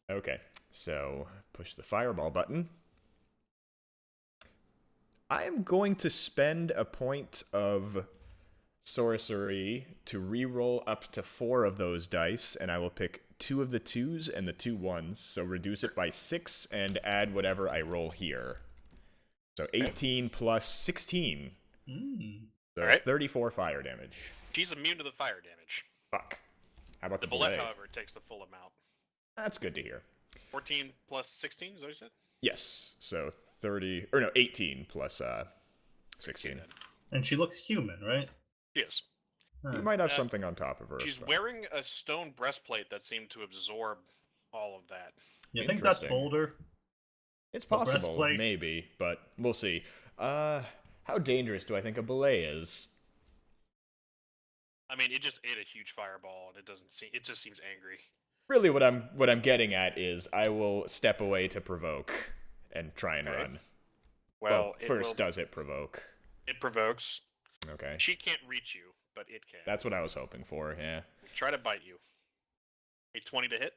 No. Okay, so push the fireball button. I am going to spend a point of sorcery to re-roll up to 4 of those dice, and I will pick 2 of the 2s and the 2 1s, so reduce it by 6 and add whatever I roll here. So 18 plus 16. So Alright. 34 fire damage. She's immune to the fire damage. Fuck. How about The the bullet, bullet? however, takes the full amount. That's good to hear. 14 plus 16, is that what you said? Yes, so 30, or no, 18 plus 16. Then. And she looks human, right? She is. You might have Uh, something on top of her. She's but- wearing a stone breastplate that seemed to absorb all of that. You think that's Interesting. Boulder? It's A possible, breastplate. maybe, but we'll see. How dangerous do I think a belay is? I mean, it just ate a huge fireball, and it just seems angry. Really, what I'm getting at is I will step away to provoke and try and Okay. run. Well, first, does it provoke? it provokes. Okay, She can't reach you, but it can. that's what I was hoping for. Yeah. Try to bite you. A 20 to hit.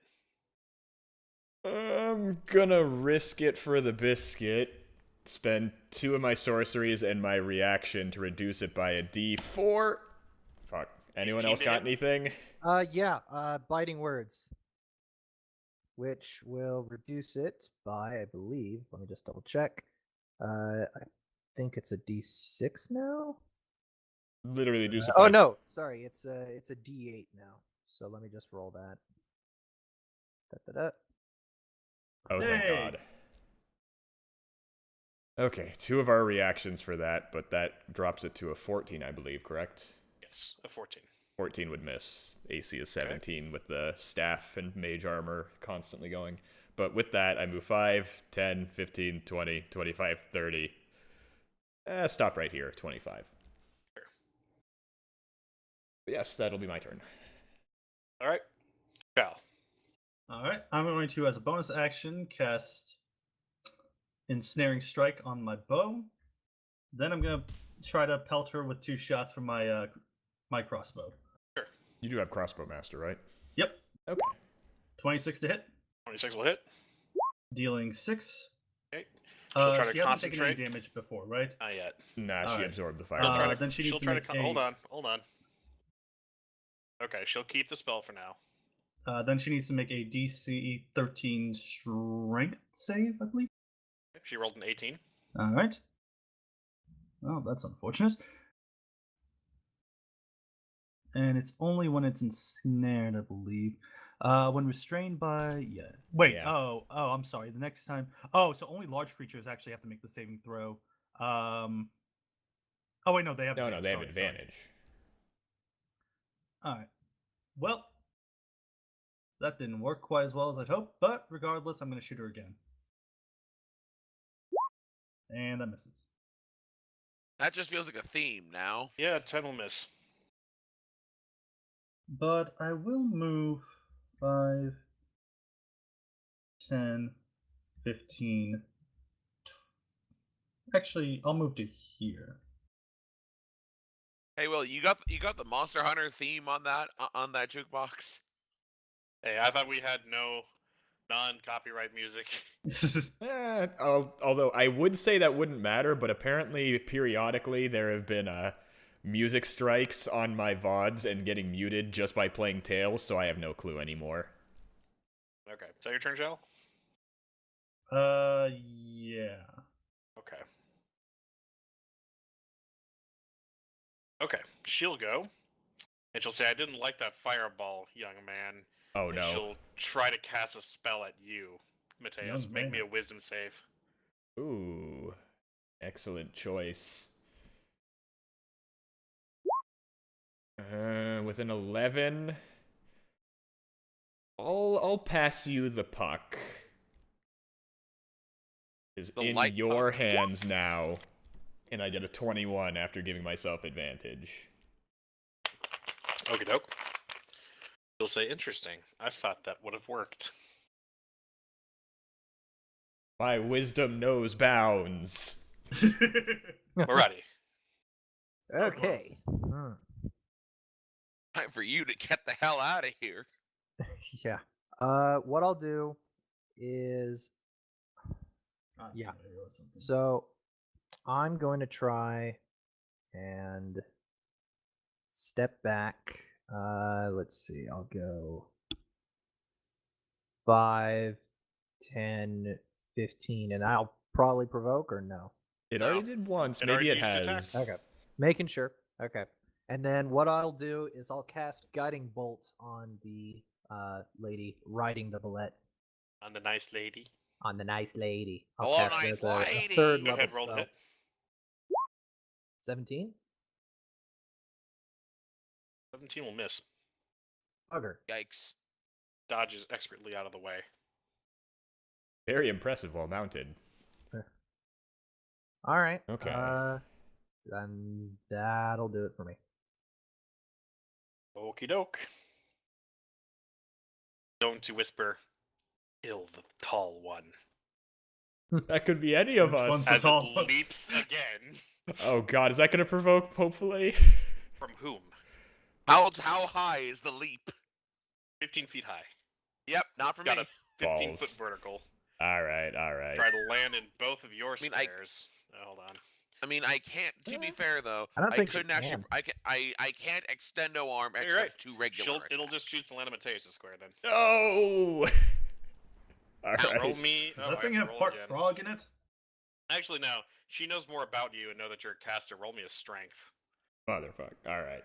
I'm gonna risk it for the biscuit. Spend 2 of my sorceries and my reaction to reduce it by a D4. Fuck. Anyone 18 else to got hit? anything? Biting words, which will reduce it by, I believe. Let me just double check. I think it's a D6 now. Literally do something. Oh no, sorry, it's a D8 now. So let me just roll that. Da-da-da. Oh, thank Hey. God. Okay, 2 of our reactions for that, but that drops it to a 14, I believe, correct? Yes, a 14. 14 would miss. AC is 17 with the staff and mage armor constantly going. But with that, I move 5, 10, 15, 20, 25, 30. Stop right here, 25. Sure. But yes, that'll be my turn. All right. Val. All right, I'm going to, as a bonus action, cast Ensnaring Strike on my bow. Then I'm going to try to pelt her with 2 shots from my my crossbow. You do have crossbow master, right? Yep, Okay. 26 to hit, 26 will hit. dealing 6. Okay. She'll try to She hasn't taken any concentrate. damage before, right? Not yet. Nah, she Alright. absorbed the She'll fire. try to, then she needs she'll to try to make a- hold on. Okay, she'll keep the spell for now. Then she needs to make a DC 13 Strength save, I believe. She rolled an 18. All right. Well, that's unfortunate. And it's only when it's ensnared, I believe. When restrained by Wait. Yeah. Oh, I'm sorry. The next time. Oh, so only large creatures actually have to make the saving throw. Oh wait, no, they have. No, they have advantage. Sorry. advantage. All right. Well, that didn't work quite as well as I'd hoped, but regardless, I'm going to shoot her again. And that misses. That just feels like a theme now. Yeah, 10 will miss. But I will move 5, 10, 15. Actually, I'll move to here. Hey, Will, you got the Monster Hunter theme on that jukebox? Hey, I thought we had no non-copyright music. Although I would say that wouldn't matter, but apparently periodically there have been music strikes on my VODs and getting muted just by playing Tails, so I have no clue anymore. Okay, is that your turn, Shell? Yeah. Okay. Okay, she'll go, and she'll say, "I didn't like that fireball, young man." Oh And no. she'll try to cast a spell at you, Mateus. Young Make me a man. wisdom save. Ooh. Excellent choice. With an 11, I'll pass you the puck. Is The in light your puck. hands now, and I get a 21 after giving myself advantage. Okie doke. She'll say, "Interesting. I thought that would have worked." My wisdom knows bounds. We're ready. So Okay. close. Time for you to get the hell out of here. Yeah. What I'll do is Yeah. Or something. so I'm going to try and step back. Let's see. I'll go 5, 10, 15, and I'll probably provoke or no. It No. already did once. It Maybe already it used has. attack? Okay. Making sure. Okay. And then what I'll do is I'll cast Guiding Bolt on the lady riding the bullet. On the nice lady. On the nice lady. I'll Hello, cast it nice as a lady. third Go level ahead, roll the spell. hit. 17? 17 will miss. Bugger. Yikes. Dodges expertly out of the way. Very impressive while mounted. All right. Okay. Then that'll do it for me. Okie doke. Going to whisper, "Kill the tall one." That could be any of Which us. one's the As tall it one? leaps again. Oh god, is that gonna provoke, hopefully? From whom? How high is the leap? 15 feet high. Yep, not for Got me. a 15-foot Balls. vertical. Alright. Try to land in both of your I mean, I- squares. Hold on. I mean, I can't. To be fair, though, I don't think she couldn't actually. can. I can't extendo arm You're except right. to regular. It'll attacks. just choose to land on Mateus' square then. Oh! Roll Alright. me. Does oh, that I thing to have roll part again. frog in it? Actually, no. She knows more about you and know that you're a caster. Roll me a strength. Motherfuck. Alright.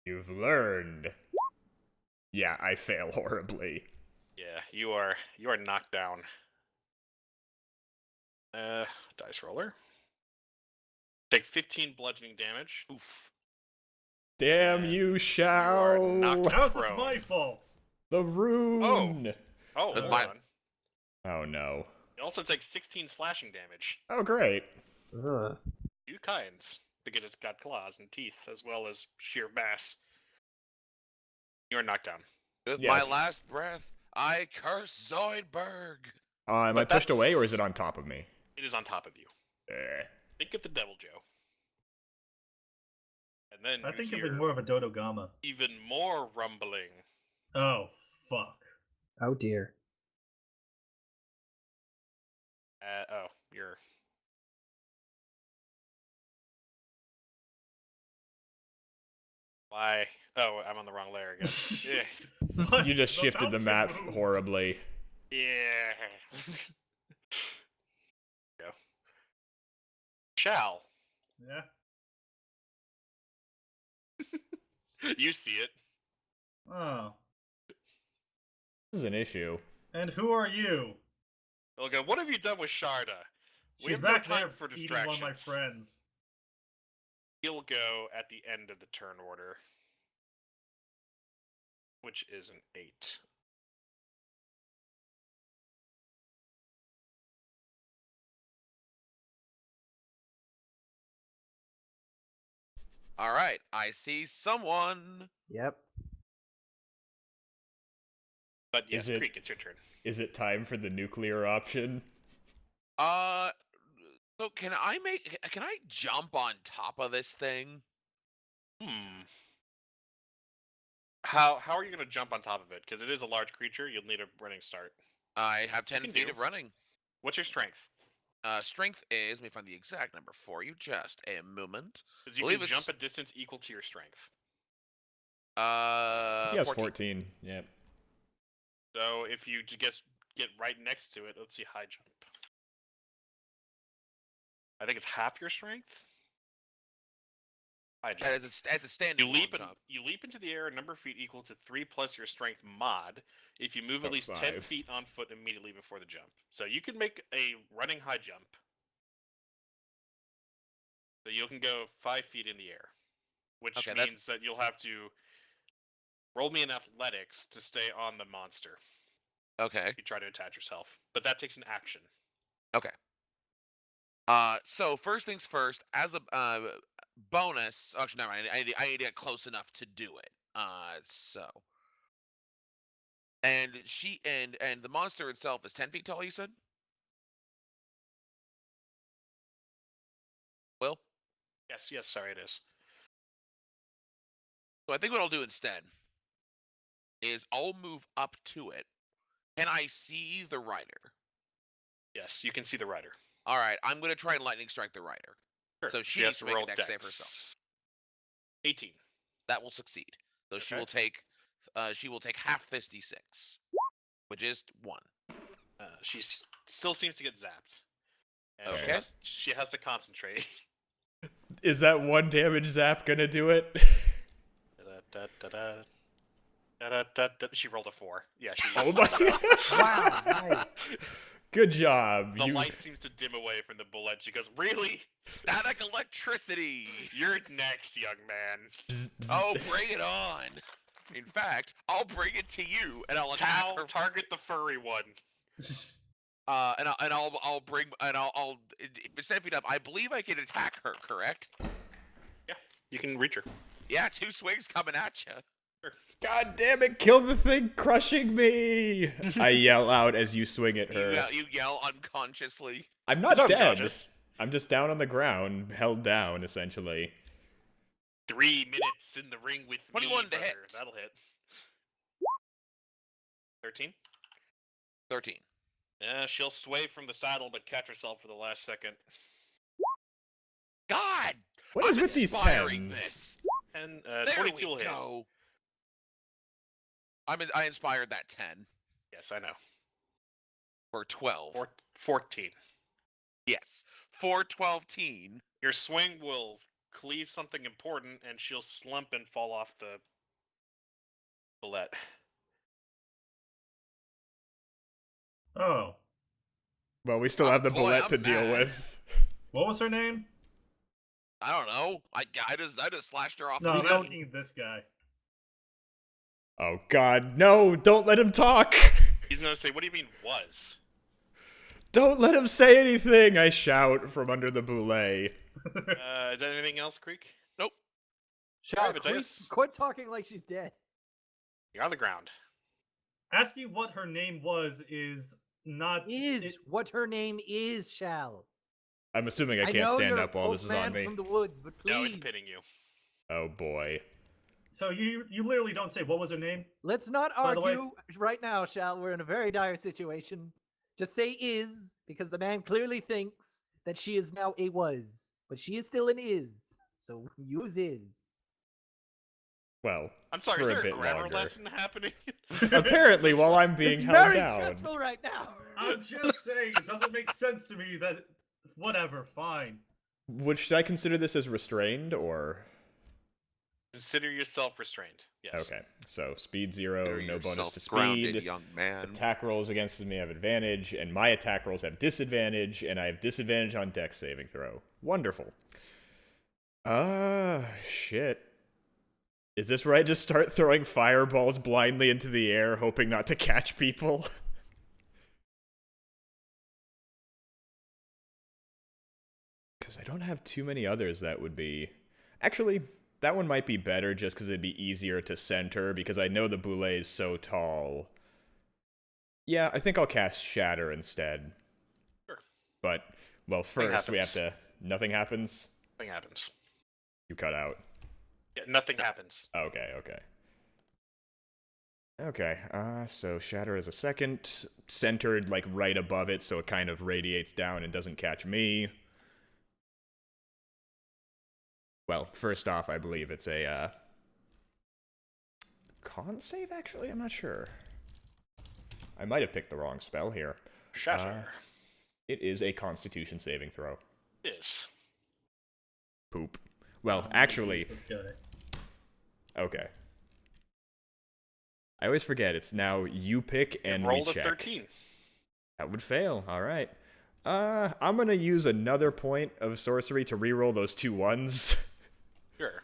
You've learned. Yeah, I fail horribly. Yeah, you are knocked down. Dice roller. Take 15 bludgeoning damage. Oof. Damn And you, are shall. knocked- How is this Prone. my fault? The rune. Oh, That's hold my- on. Oh no. You also take 16 slashing damage. Oh great. Ugh. Two kinds, because it's got claws and teeth, as well as sheer mass. You are knocked down. With Yes. my last breath, I curse Zoidberg. Am I But pushed away or is that's- it on top of me? It is on top of you. Think of the Devil Joe. And then I you think of hear it more of a Dodogama. even more rumbling. Oh, fuck. Oh dear. You're... Why? Oh, I'm on the wrong layer again. Yeah. What? You just shifted the mountain map moved. horribly. Yeah. Go. Shall. Yeah. You see it. Oh. This is an issue. And who are you? They'll go, "What have you done with Sharda?" We She's have back no time there for eating distractions. one of my friends. He'll go at the end of the turn order, which is an 8. All right, I see someone. Yep. But yes, Is it- Creek, it's your turn. Is it time for the nuclear option? Uh, So can I jump on top of this thing? How are you going to jump on top of it? Because it is a large creature. You'll need a running start. I have 10 can feet do. of running. What's your strength? Strength is, let me find the exact number for you, just a moment. Because you Believe can jump it's a distance equal to your strength. He has 14. 14. Yep. So if you just get right next to it, let's see, high jump. I think it's half your strength. High jump. As a standing jump. You leap into the air a number of feet equal to 3 plus your strength mod if you move at least 10 5. feet on foot immediately before the jump. So you can make a running high jump. So you can go 5 feet in the air, which means that you'll have to roll me in athletics to stay on the monster. Okay. If you try to attach yourself, but that takes an action. Okay. So first things first, as a bonus. Actually, never mind. I need to get close enough to do it. And the monster itself is 10 feet tall. You said. Will? Yes. Sorry, it is. So I think what I'll do instead is I'll move up to it. Can I see the rider? Yes, you can see the rider. All right, I'm gonna try and lightning strike the rider. Sure. So she needs to make a dex save herself. 18. That will succeed. So Okay. she will take half this d6, which is 1. She still seems to get zapped. And Okay. she has to concentrate. Is that 1 damage zap gonna do it? She rolled a 4. Yeah, she. Oh my! Wow, nice. Good job. The light seems to dim away from the bullet. She goes, "Really? Static electricity! You're next, young man." Oh, bring it on! In fact, I'll bring it to you, and I'll attack her. Target the furry one. I'll bring, and I'll if it's 10 feet up. I believe I can attack her. Correct? Yeah, you can reach her. Yeah, 2 swings coming at you. God damn it! Kill the thing crushing me! I yell out as you swing at her. You yell unconsciously. I'm not dead. Unconscious. I'm just down on the ground, held down, essentially. 3 minutes in the ring with 21 me, to brother. hit. That'll hit. 13. 13. Yeah, she'll sway from the saddle, but catch herself for the last second. God! What is with these inspiring 10s? this. And There 22 will we hit. go. I inspired that 10 Yes, I know. for 12. 14. Yes, for 12-teen. Your swing will cleave something important, and she'll slump and fall off the bullet. Oh. Well, we still have the boy, bullet I'm to deal mad. with. What was her name? I don't know. I just slashed her off. No, the I'm ground. asking this guy. Oh god, no! Don't let him talk! He's gonna say, "What do you mean was?" Don't let him say anything! I shout from under the boulet. Is there anything else, Creek? Nope. Shall Matthias? quit talking like she's dead. You're on the ground. Asking what her name was is not... What her name is, Shall. I'm assuming I know can't stand you're up while old this is man on me. from the woods, but please. No, it's pinning you. Oh boy. So you literally don't say what was her name? Let's not By the way- argue right now, Shall. We're in a very dire situation. Just say is, because the man clearly thinks that she is now a was, but she is still an is. So use is. Well, I'm sorry, for is a there a bit grammar longer. lesson happening? Apparently, while I'm being It's held very down. stressful right now. I'm just saying, it doesn't make sense to me that... Whatever, fine. Should I consider this as restrained, or...? Consider yourself restrained. Yes. Okay, so speed 0, Consider no bonus yourself to grounded, speed. young man. Attack rolls against me have advantage, and my attack rolls have disadvantage, and I have disadvantage on dex saving throw. Wonderful. Shit. Is this where I just start throwing fireballs blindly into the air, hoping not to catch people? Because I don't have too many others that would be... Actually, that one might be better just because it'd be easier to center, because I know the boulet is so tall. Yeah, I think I'll cast Shatter instead. Sure. But Well, first we have happens. to. Nothing happens. Nothing happens. You cut out. Yeah, nothing happens. Okay. Okay. So shatter is a second, centered like right above it, so it kind of radiates down and doesn't catch me. Well, first off, I believe it's a con save. Actually, I'm not sure. I might have picked the wrong spell here. Shatter. It is a Constitution saving throw. Is. Poop. Well, actually, This guy. okay. I always forget. It's now you pick and Rolled we a check. 13. That would fail. All right. I'm gonna use another point of sorcery to reroll those 2 1s. Sure.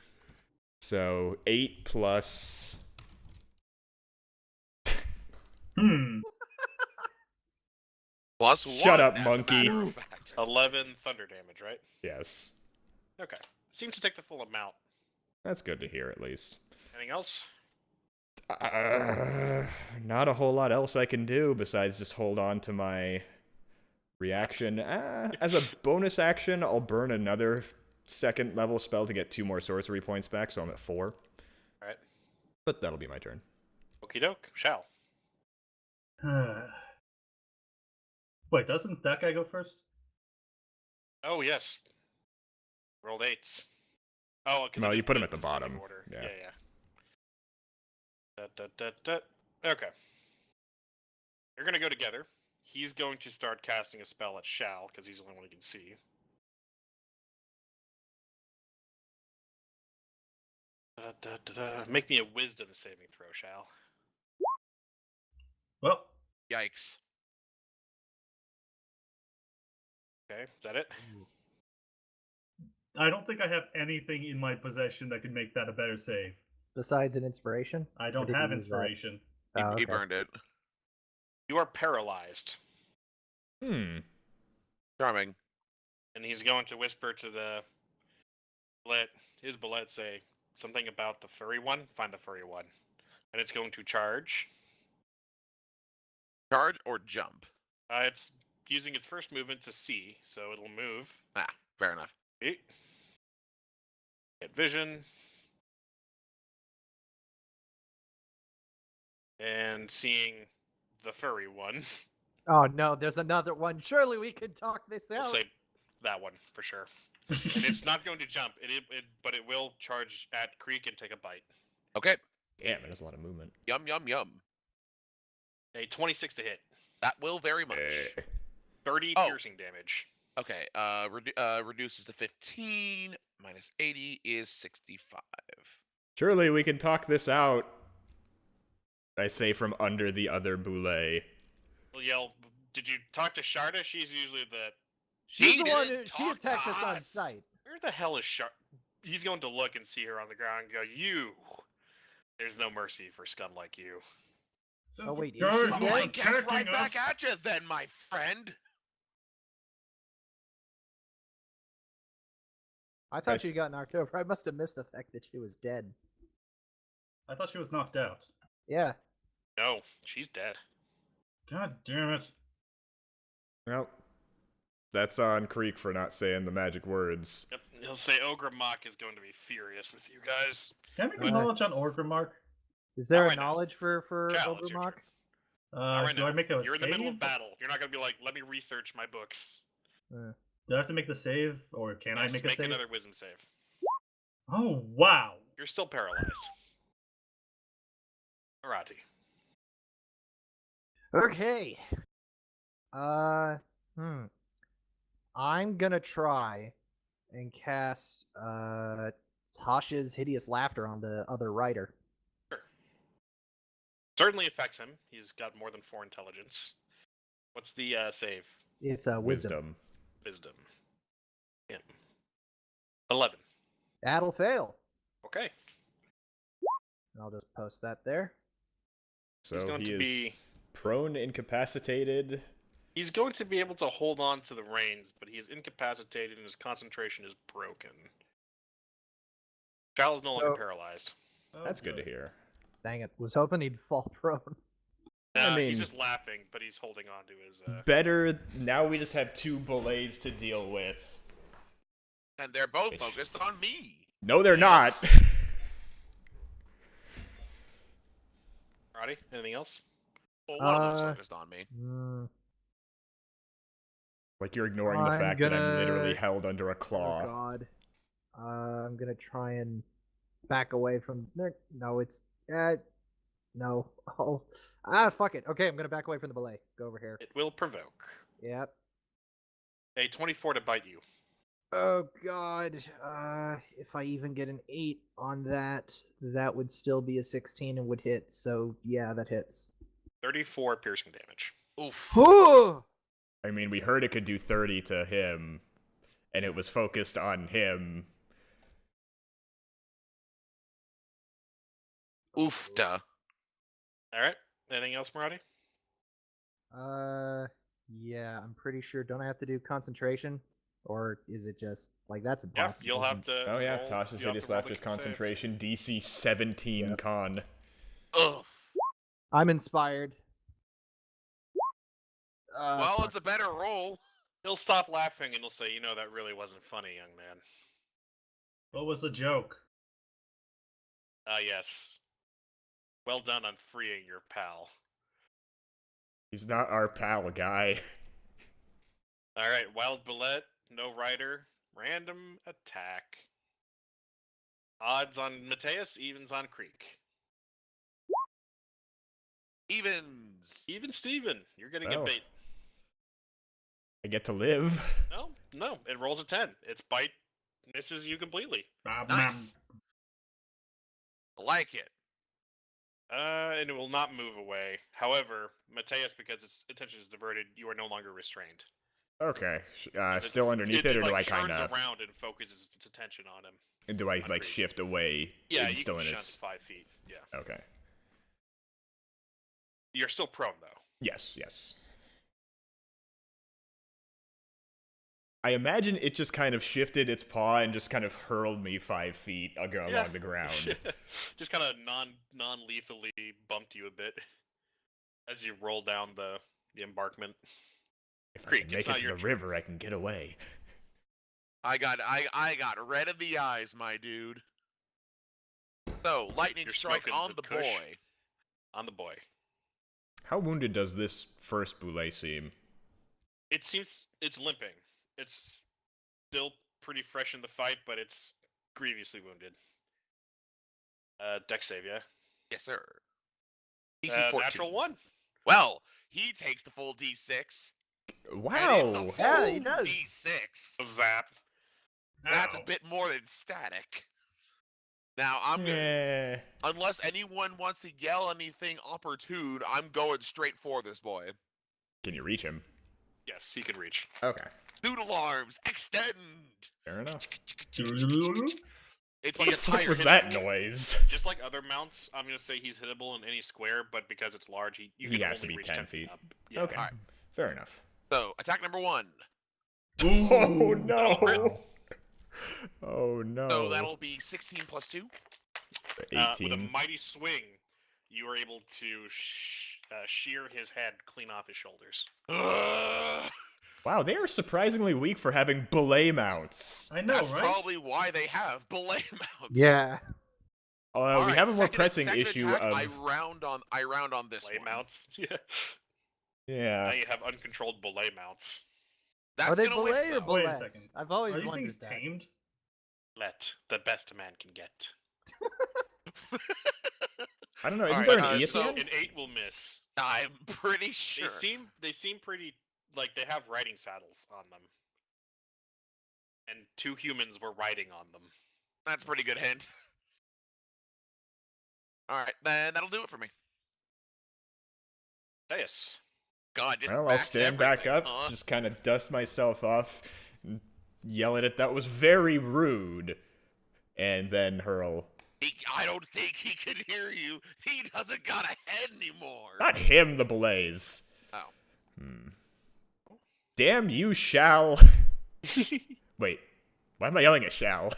So 8 plus. Plus Shut 1, up, as a monkey. matter of fact. 11 thunder damage, right? Yes. Okay. Seems to take the full amount. That's good to hear, at least. Anything else? Not a whole lot else I can do besides just hold on to my reaction. As a bonus action, I'll burn another second level spell to get 2 more sorcery points back, so I'm at 4. Alright. But that'll be my turn. Okie doke. Shall. Wait, doesn't that guy go first? Oh, yes. Rolled 8s. Oh, because No, you put him at the bottom. Order. Yeah. Yeah. Okay. They're going to go together. He's going to start casting a spell at Shal, because he's the only one he can see. Make me a wisdom saving throw, Shal. Well, Yikes. Okay, is that it? I don't think I have anything in my possession that could make that a better save. Besides an inspiration? I Or don't did you have use that? inspiration. He, Oh, he okay. burned it. You are paralyzed. Charming. And he's going to whisper to the his bullet say something about the furry one. Find the furry one. And it's going to charge. Charge or jump? It's using its first movement to see, so it'll move. Ah, fair enough. Okay. Get vision. And seeing the furry one. Oh no, there's another one. Surely we can talk this I'll out. say that one for sure. And it's not going to jump, but it will charge at Creek and take a bite. Okay. Damn, there's a lot of movement. Yum, yum, yum. A 26 to hit. That will very much. 30 Oh. piercing damage. Okay, reduces to 15, minus 80 is 65. Surely we can talk this out. I say from under the other boulet. We'll yell, did you talk to Sharda? She's usually the... She's He the one who didn't she talk to attacked us on us. sight. Where the hell is Sharda? He's going to look and see her on the ground and go, you! There's no mercy for scum like you. So Oh, wait, is guy she who's dead? Well, I get attacking right back us- at you then, my friend. I thought she got knocked over. I must have missed the fact that she was dead. I thought she was knocked out. Yeah. No, she's dead. God damn it. Well, that's on Creek for not saying the magic words. Yep. He'll say Ogre Mock is going to be furious with you guys. Can I make a Uh, knowledge on Orgrimmar? Is there Not a right now. knowledge for Shal, it's your Overmock? turn. Not right Do now. I make a You're in save? the middle of battle. You're not going to be like, let me research my books. Do I have to make the save, or can Yes, I make a save? another wisdom save. Oh, wow. You're still paralyzed. Arati. Okay. I'm gonna try and cast Tasha's Hideous Laughter on the other rider. Sure. Certainly affects him. He's got more than 4 intelligence. What's the save? It's wisdom. Wisdom. Him. 11. That'll fail. Okay. I'll just post that there. So He's going he to is be... prone, incapacitated. He's going to be able to hold on to the reins, but he is incapacitated and his concentration is broken. Shal is no longer So- paralyzed. Oh, That's good to hear. Dang it. Was hoping he'd fall prone. I mean, he's just laughing, but he's holding on to his. better. Now we just have 2 belays to deal with. And they're both focused on me. No, they're Yes. not. Roddy, anything else? Well, one of them's focused on me. Like you're ignoring the I'm fact that I'm gonna- literally held under a Oh claw. God. I'm gonna try and back away from there. No, it's no. Oh, fuck it. Okay, I'm gonna back away from the belay. Go over here. It will provoke Yep. a 24 to bite you. Oh God. If I even get an 8 on that, that would still be a 16 and would hit. So yeah, that hits. 34 piercing damage. Oof. Ooh! I mean, we heard it could do 30 to him, and it was focused on him. Oof, duh. All right. Anything else, Maradi? Yeah, I'm pretty sure. Don't I have to do concentration, or is it just like that's Yeah, impossible? you'll have to. Oh yeah, roll- Tasha you said have just to roll left the his save. concentration. DC 17 Yep. con. Ugh. I'm inspired. Well, Fuck. it's a better roll. He'll stop laughing and he'll say, "You know, that really wasn't funny, young man." What was the joke? Yes. Well done on freeing your pal. He's not our pal, guy. All right, wild bullet, no rider, random attack. Odds on Mateus, evens on Creek. Evens. Even Steven, you're gonna Well. get bait. I get to live. No, it rolls a 10. Its bite misses you completely. Nice. I like it. And it will not move away. However, Mateus, because its attention is diverted, you are no longer restrained. Okay. It- Still underneath it, or do I like, kind turns of... around and focuses its attention on him. Do I, like, Agreed. shift away? Yeah, and you still can in shunt its... 5 feet. Yeah. Okay. You're still prone, though. Yes, yes. I imagine it just kind of shifted its paw and just kind of hurled me 5 feet along the ground. Just kind of non-lethally bumped you a bit as you roll down the embarkment. If I Creek, can make it's it not to your the turn. river, I can get away. I got red in the eyes, my dude. So, lightning You're strike smoking on the the kush. boy. On the boy. How wounded does this first boulet seem? It seems it's limping. It's still pretty fresh in the fight, but it's grievously wounded. Dex save, yeah? Yes, sir. DC 14. Natural 1. Well, he takes the full D6. And it's Wow! the full Yeah, he does. D6. Zap. That's a Ow. bit more than static. Now, I'm gonna, Yeah. unless anyone wants to yell anything opportune, I'm going straight for this boy. Can you reach him? Yes, he can reach. Okay. Noodle arms, extend. Fair enough. It's What like a the What tire was hit that tool. noise? Just like other mounts, I'm going to say he's hittable in any square, but because it's large, you He can has to only be reach 10 feet. up. Yeah. Okay. Alright. Fair enough. So, attack number 1. Oh no! Wow. Oh no! So that'll be 16 plus 2. With a 18. mighty swing, you are able to shear his head clean off his shoulders. Ugh. Wow, they are surprisingly weak for having belay mounts. I know, That's right? probably why they have belay mounts. Yeah. We Alright, have a more second- pressing second issue attack, of... I round on this Belay one. mounts. Yeah. Now Yeah. you have uncontrolled belay mounts. That's Are they gonna win, belay or though. Wait a bullets? second. I've always Are these wondered things that. tamed? Let the best a man can get. I don't know, isn't Alright, there an E at so- the end? An 8 will miss. I'm pretty sure. They seem pretty like they have riding saddles on them. And 2 humans were riding on them. That's a pretty good hint. Alright, then that'll do it for me. Deus. God, just Well, I'll backs stand back everything, up, huh? just kind of dust myself off, and yell at it, that was very rude, and then hurl. I don't think he can hear you. He doesn't got a head anymore. Not him, the belays. Oh. Damn you, Shal. Wait, why am I yelling at Shal?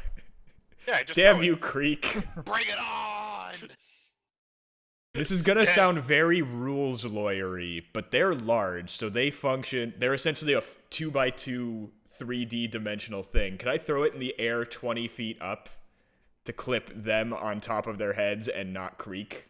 Yeah, just Damn throw it. you, Creek. Bring it on! This is gonna Damn. sound very rules lawyery, but they're large, so they function. They're essentially a 2x2 3D dimensional thing. Can I throw it in the air 20 feet up to clip them on top of their heads and not creak?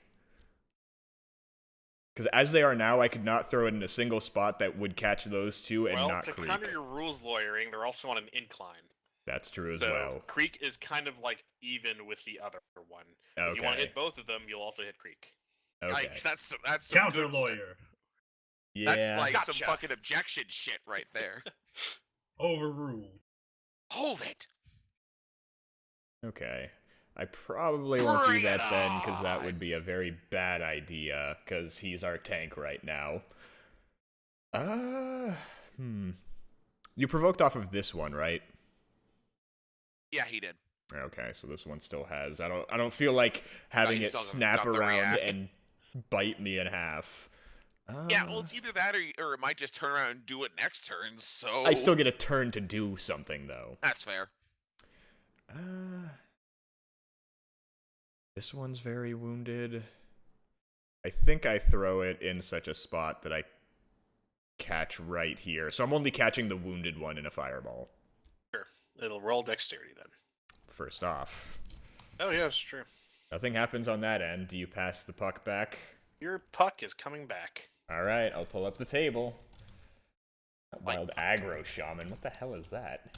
Because as they are now, I could not throw it in a single spot that would catch those two and Well, not to creak. counter your rules lawyering, they're also on an incline. That's true as So well. Creek is kind of like even with the other one. If you want to Okay. hit both of them, you'll also hit Creek. Okay. Yikes, that's some Counter good, lawyer. Yeah. That's like some Gotcha. fucking objection shit right there. Overruled. Hold it. Okay. I probably won't do Bring that it then, because that on. would be a very bad idea, because he's our tank right now. You provoked off of this one, right? Yeah, he did. Okay, so this one still has. I don't feel like having you it still snap got the around react. and bite me in half. Yeah, well, it's either that or it might just turn around and do it next turn. So I still get a turn to do something though. that's fair. This one's very wounded. I think I throw it in such a spot that I catch right here. So I'm only catching the wounded one in a fireball. Sure. It'll roll dexterity then. First off. Oh, yeah, it's true. Nothing happens on that end. Do you pass the puck back? Your puck is coming back. Alright, I'll pull up the table. Like Wild aggro shaman. What the hell is that?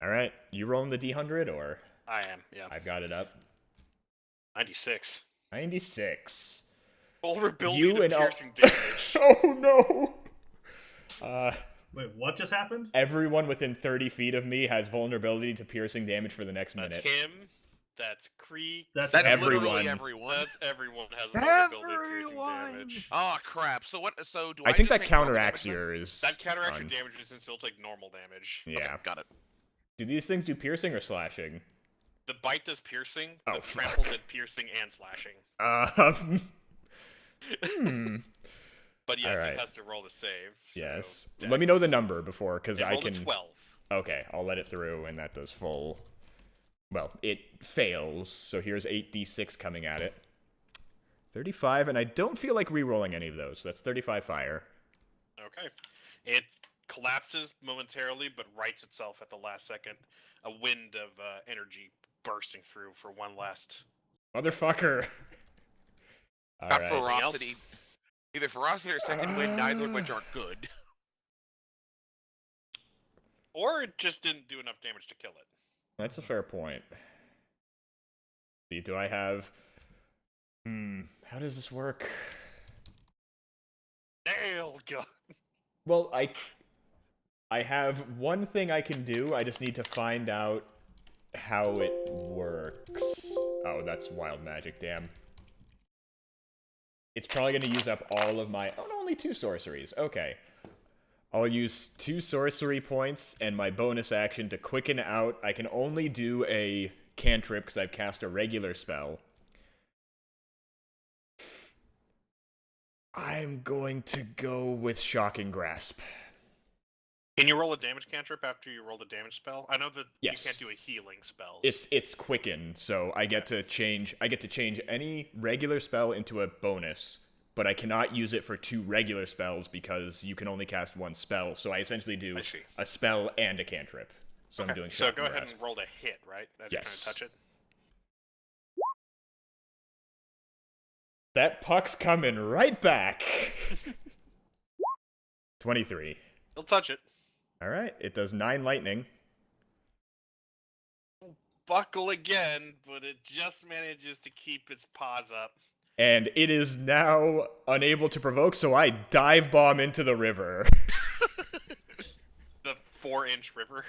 Alright, you rolling the D100 or? I am, yeah. I've got it up. 96. 96. Vulnerability You to and piercing damage. Oh no! Wait, what just happened? Everyone within 30 feet of me has vulnerability to piercing damage for the next That's minute. him. That's Creek. That's That's everyone. literally everyone. That's everyone has a vulnerability to piercing Everyone! damage. Oh crap! So what? So do I I think just that take normal counteracts damage then? yours. That counteracts your on- damage since it'll take normal damage. Yeah. Okay, got it. Do these things do piercing or slashing? The bite does piercing. Oh, The fuck. trample did piercing and slashing. But yes, Alright. it has to roll the save. So Yes. dex. Let me know the number before, because It I rolled a can. 12. Okay, I'll let it through, and that does full. Well, it fails, so here's 8d6 coming at it. 35, and I don't feel like re-rolling any of those. That's 35 fire. Okay. It collapses momentarily, but rights itself at the last second. A wind of energy bursting through for one last. Motherfucker! Got Alright. ferocity. Either ferocity or second wind, neither of which are good. Or it just didn't do enough damage to kill it. That's a fair point. See, do I have... how does this work? Nail gun. Well, I have one thing I can do, I just need to find out how it works. Oh, that's wild magic, damn. It's probably going to use up all of my... Oh, no, only 2 sorceries. Okay. I'll use 2 sorcery points and my bonus action to quicken out. I can only do a cantrip because I've cast a regular spell. I'm going to go with Shocking Grasp. Can you roll a damage cantrip after you roll the damage spell? I know that Yes. you can't do a healing spell. It's quicken, so I get to change any regular spell into a bonus, but I cannot use it for 2 regular spells because you can only cast 1 spell. So I essentially do I see. a spell and a cantrip. So I'm Okay, doing so Shocking go ahead Grasp. and roll to hit, right? As Yes. you're trying to touch it. That puck's coming right back. 23. He'll touch it. All right, it does 9 lightning. Buckle again, but it just manages to keep its paws up. And it is now unable to provoke, so I dive bomb into the river. The 4-inch river.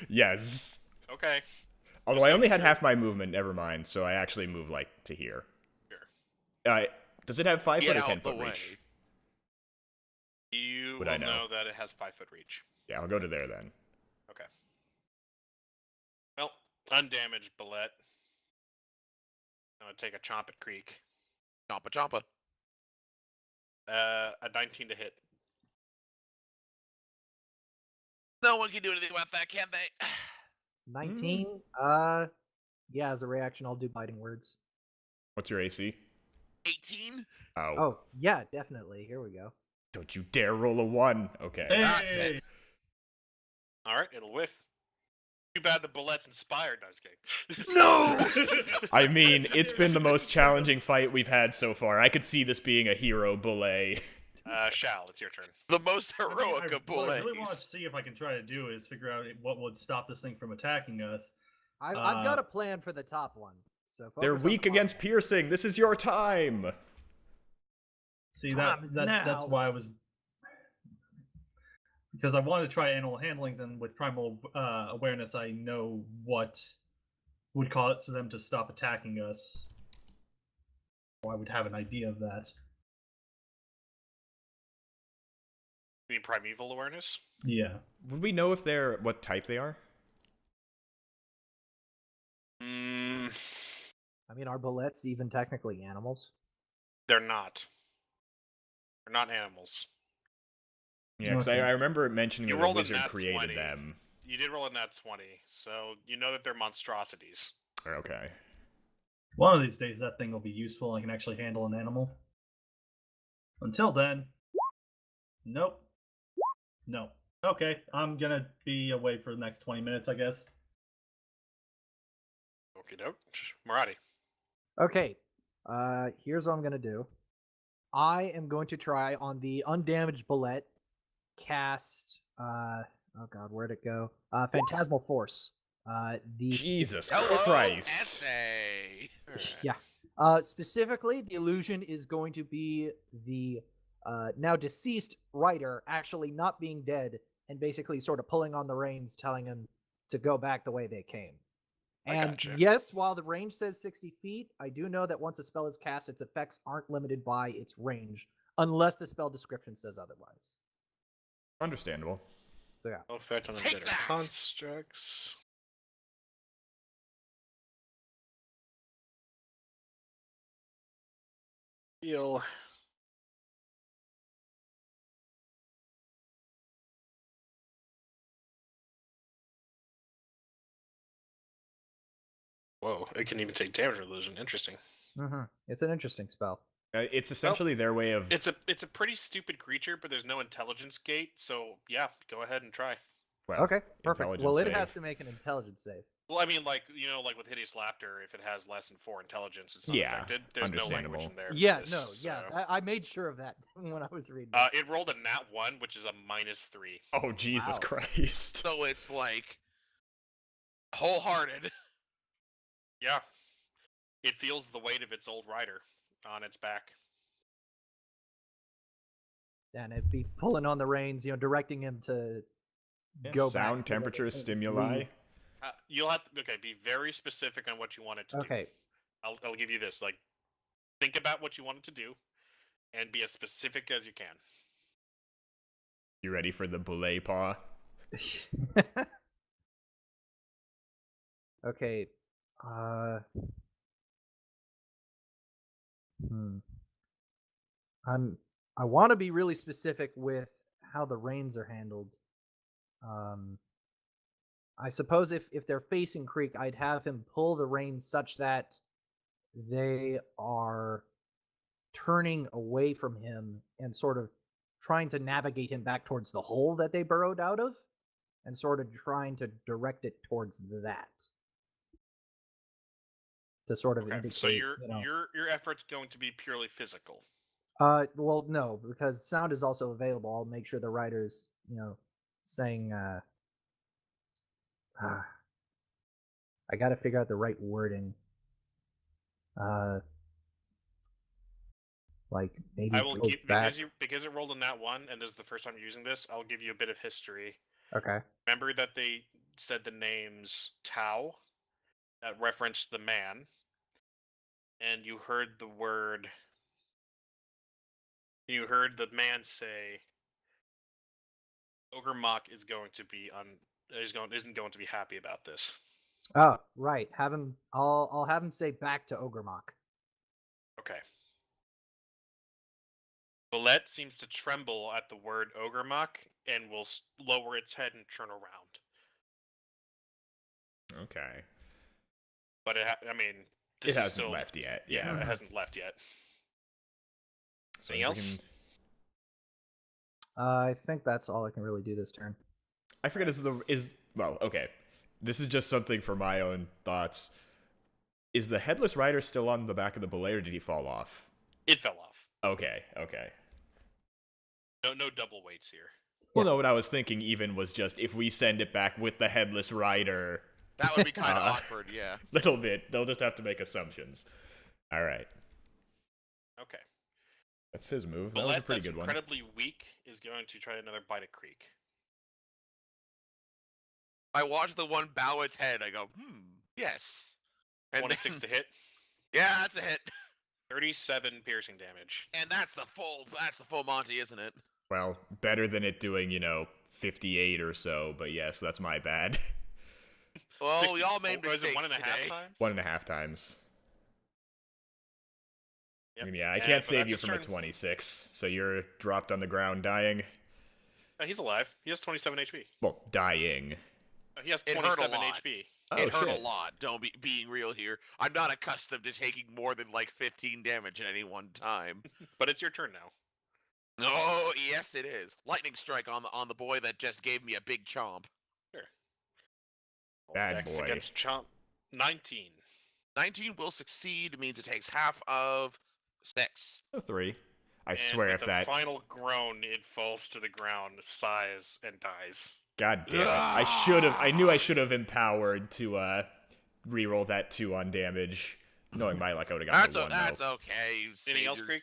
Yes. Okay. Although I only had half my movement, never mind, so I actually move, like, to here. Sure. Does it have 5 Get foot or out 10 the foot way. reach? You Would will I know? know that it has 5-foot reach. Yeah, I'll go to there then. Okay. Well, undamaged Bullet. I'm gonna take a chomp at Creek. Chompa chompa. A 19 to hit. No one can do anything about that, can they? 19. Yeah, as a reaction, I'll do biting words. What's your AC? 18? Oh, Oh, yeah, definitely. Here we go. don't you dare roll a 1. Okay. That's Hey! it. All right, it'll whiff. Too bad the bullet's inspired. No, I was kidding. No! I mean, it's been the most challenging fight we've had so far. I could see this being a hero bullet. Shal, it's your turn. The most I mean, heroic of what I really want to bullets. see if I can try to do is figure out what would stop this thing from attacking us. I've got a plan for the top one. So They're focus on weak the against bottom. piercing. This is your time. See, Time is that's now. why I was... Because I wanted to try animal handlings, and with primal awareness, I know what would cause them to stop attacking us. Or I would have an idea of that. You mean primeval awareness? Yeah. Would we know if they're what type they are? Mm, I mean, are bullets even technically animals? they're not. They're not animals. Yeah, because Okay. I remember it mentioning You that the rolled a wizard nat created 20. them. You did roll a nat 20, so you know that they're monstrosities. Okay. One of these days, that thing will be useful. I can actually handle an animal. Until then, nope. No. Okay, I'm gonna be away for the next 20 minutes, I guess. Okie doke. Maradi. Okay. Here's what I'm gonna do. I am going to try on the undamaged bullet cast. Oh god, where'd it go? Phantasmal Force. The Jesus Hello, Christ. essay. Alright. Yeah. Specifically, the illusion is going to be the now deceased writer actually not being dead and basically sort of pulling on the reins, telling him to go back the way they came. I And gotcha. yes, while the range says 60 feet, I do know that once a spell is cast, its effects aren't limited by its range, unless the spell description says otherwise. Understandable. So yeah. No effect on Take undead or that! constructs. Heal. Whoa, it can even take damage illusion. Interesting. Mm-hmm. It's an interesting spell. It's essentially their way of. It's a pretty stupid creature, but there's no intelligence gate, so yeah, go ahead and try. Well, Okay, perfect. intelligence Well, it save. has to make an intelligence save. Well, I mean, like like with hideous laughter, if it has less than 4 intelligence, it's not Yeah, affected. There's no language in understandable. there. for Yeah, this, no, yeah. so- I made sure of that when I was reading. It rolled a nat 1, which is a -3. Oh, Jesus Wow. Christ. So it's like wholehearted. Yeah, it feels the weight of its old rider on its back. And it'd be pulling on the reins, directing him to Yeah, go back. sound, to where temperature, they came, stimuli. leave. You'll have to be very specific on what you want it to do. Okay. I'll give you this. Like, think about what you want it to do, and be as specific as you can. You ready for the boulet paw? Okay. I want to be really specific with how the reins are handled. I suppose if they're facing Creek, I'd have him pull the reins such that they are turning away from him and sort of trying to navigate him back towards the hole that they burrowed out of, and sort of trying to direct it towards that. To sort of Okay, indicate, so your effort's going to be purely physical. Well, no, because sound is also available. I'll make sure the writer's, saying, I got to figure out the right wording. Like maybe I will go give back. because it rolled a nat 1, and this is the first time you're using this. I'll give you a bit of history. Okay. Remember that they said the names Tau, that referenced the man, and you heard the word. You heard the man say, "Ogre Mock is going to be isn't going to be happy about this." Oh, right. Have him. I'll have him say back to Ogremok. Okay. Bullet seems to tremble at the word Ogremok and will lower its head and turn around. Okay. But this It is hasn't still left yet. Yeah, Yeah. it hasn't left yet. So Anything else? I think that's all I can really do this turn. I forget well, okay. This is just something for my own thoughts. Is the headless rider still on the back of the belay, or did he fall off? It fell off. Okay. No double weights here. Well, no, what I was thinking even was just if we send it back with the headless rider, That would be kind of awkward, yeah. little bit. They'll just have to make assumptions. All right. Okay. That's his move. That was a Bullet pretty that's good one. incredibly weak is going to try another bite at Creek. I watch the one bow its head. I go, yes. And 26 to hit. Yeah, that's a hit. 37 piercing damage. And that's the full Monty, isn't it? Well, better than it doing, 58 or so, but yes, that's my bad. Well, we all made Was mistakes it 1.5 today. times? 1.5 times. Yep. I mean, yeah, I And- can't but save that's you his from a turn. 26, so you're dropped on the ground dying. He's alive. He has 27 HP. Well, dying. He has It hurt a 27 lot. HP. Oh, It hurt shit. a lot. Don't be being real here. I'm not accustomed to taking more than like 15 damage at any one time. But it's your turn now. Oh, yes, it is. Lightning strike on the boy that just gave me a big chomp. Bad Dex boy. against Chomp. 19. 19 will succeed. Means it takes half of 6. A 3. I And swear with if the that... final groan, it falls to the ground, sighs, and dies. God damn it. I knew I should have empowered to reroll that 2 on damage. Knowing my luck, I would have gotten the 1, That's though. okay. You Anything else, saviors. Creek?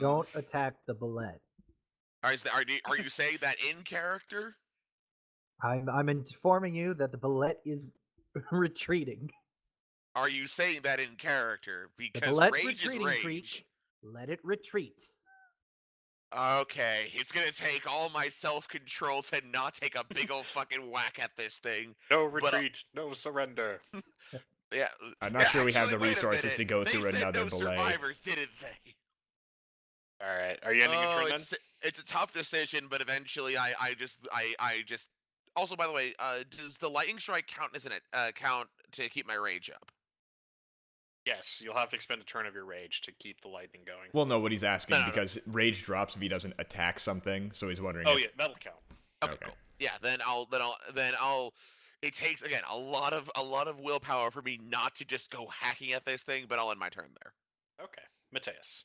Don't attack the bullet. Are you saying that in character? I'm informing you that the bullet is retreating. Are you saying that in character? The Because bullet's rage retreating, is rage. Creek. Let it retreat. Okay, it's gonna take all my self-control to not take a big old fucking whack at this thing. No But, retreat, no surrender. Yeah, I'm not sure we have actually, the wait a resources minute. to go They through said another no belay. survivors, didn't they? Alright, are you ending your turn then? It's a tough decision, but eventually I just. Also, by the way, does the lightning strike count as count to keep my rage up? Yes, you'll have to expend a turn of your rage to keep the lightning going. Well, no, what he's asking, No. because rage drops if he doesn't attack something, so he's wondering Oh if... yeah, that'll count. Okay, Okay. cool. Yeah, then I'll. It takes again a lot of willpower for me not to just go hacking at this thing, but I'll end my turn there. Okay, Mateus.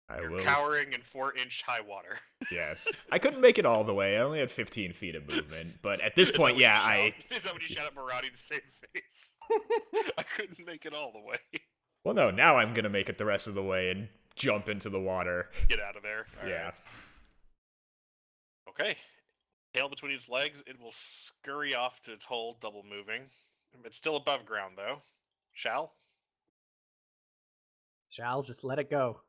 I You're will. cowering in 4-inch high water. Yes. I couldn't make it all the way. I only had 15 feet of movement, but at this Is that point, when you yeah, shout? Is that when you shout at Maradi to save face? I couldn't make it all the way. Well, no, now I'm gonna make it the rest of the way and jump into the water. Get out of there. All Yeah. right. Okay. Tail between its legs, it will scurry off to its hole, double moving. It's still above ground, though. Shall? Shall just let it go.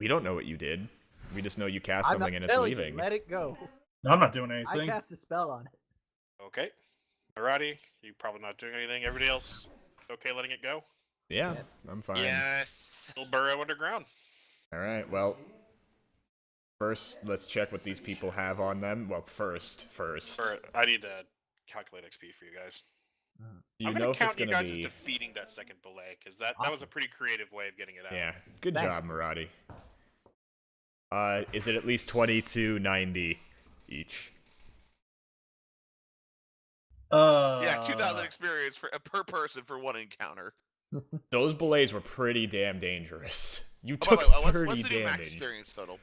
We don't know what you did. We just know you cast I'm something not and it's telling leaving. you, let it go. I'm not doing I anything. cast a spell on it. Okay. Maradi, you're probably not doing anything. Everybody else, okay letting it go? Yeah, Yes. I'm fine. Yes. It'll burrow underground. All right, well, first, let's check what these people have on them. Well, first. I need to calculate XP for you guys. Do you I'm know gonna if it's count you gonna guys as be... defeating that second belay, because that was a Awesome. pretty creative way of getting it out. Yeah, good Thanks. job, Maradi. Is it at least 2290 each? Yeah, 2,000 experience per person for one encounter. Those belays were pretty damn dangerous. You Oh, by took the way, 30 what's the new max damage. experience total?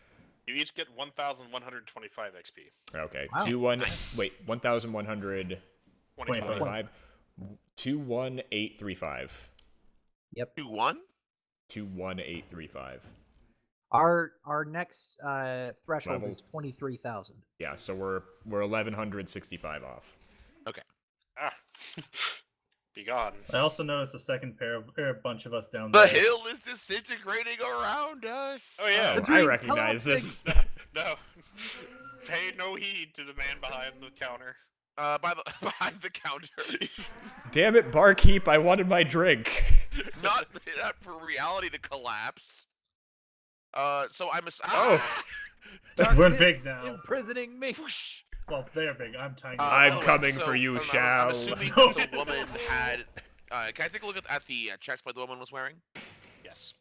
You each get 1,125 XP. Okay, Wow. Nice. 1,125. 25. 21835. Yep. 2-1? 21835. Our next threshold Level. is 23,000. Yeah, so we're 1165 off. Ah. Be gone. I also noticed a second bunch of us down The there. hill is disintegrating around us. Oh, yeah. Oh, I dream's recognize this. No. Pay no heed to the man behind the counter. Behind the counter. Damn it, barkeep, I wanted my drink. not for reality to collapse. So I'm a. Oh. We're Darkness big now. imprisoning me. Well, they're big. I'm tiny. I'm by the way, coming for you, I'm Shal. assuming that the woman had Can I take a look at the chest plate the woman was wearing? Yes.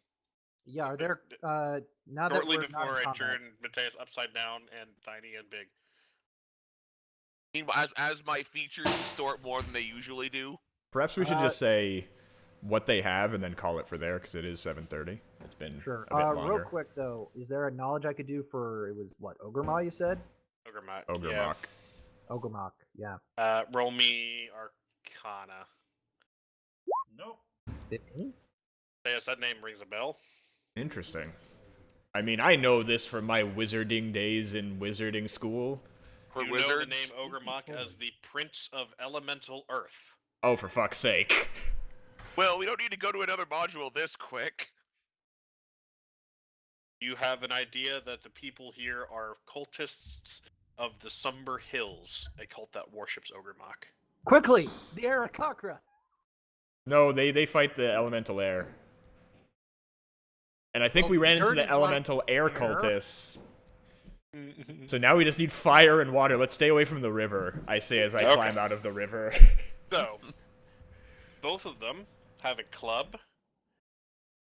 Yeah, are there now that Shortly we're not before in I combat, turn Mateus upside down and tiny and big. Meanwhile, as my features distort more than they usually do. Perhaps we should just say what they have and then call it for there, because it is 7:30. It's been sure. a bit longer. Real quick though, is there a knowledge I could do for it was what Ogremah you said? Ogremok. Ogre Yeah. Mock. Ogremok, yeah. Roll me Arcana. Nope. 15. Yes, that name rings a bell. Interesting. I mean, I know this from my wizarding days in wizarding school. For You wizards. know the name Ogremok as the Prince of Elemental Earth. Oh, for fuck's sake. Well, we don't need to go to another module this quick. You have an idea that the people here are cultists of the Somber Hills, a cult that worships Ogremok. Quickly, the Aarakocra. No, they fight the elemental air. And I think Oh, we ran into dirt the is elemental like air air? cultists. So now we just need fire and water. Let's stay away from the river, I say as I Okay. climb out of the river. So, both of them have a club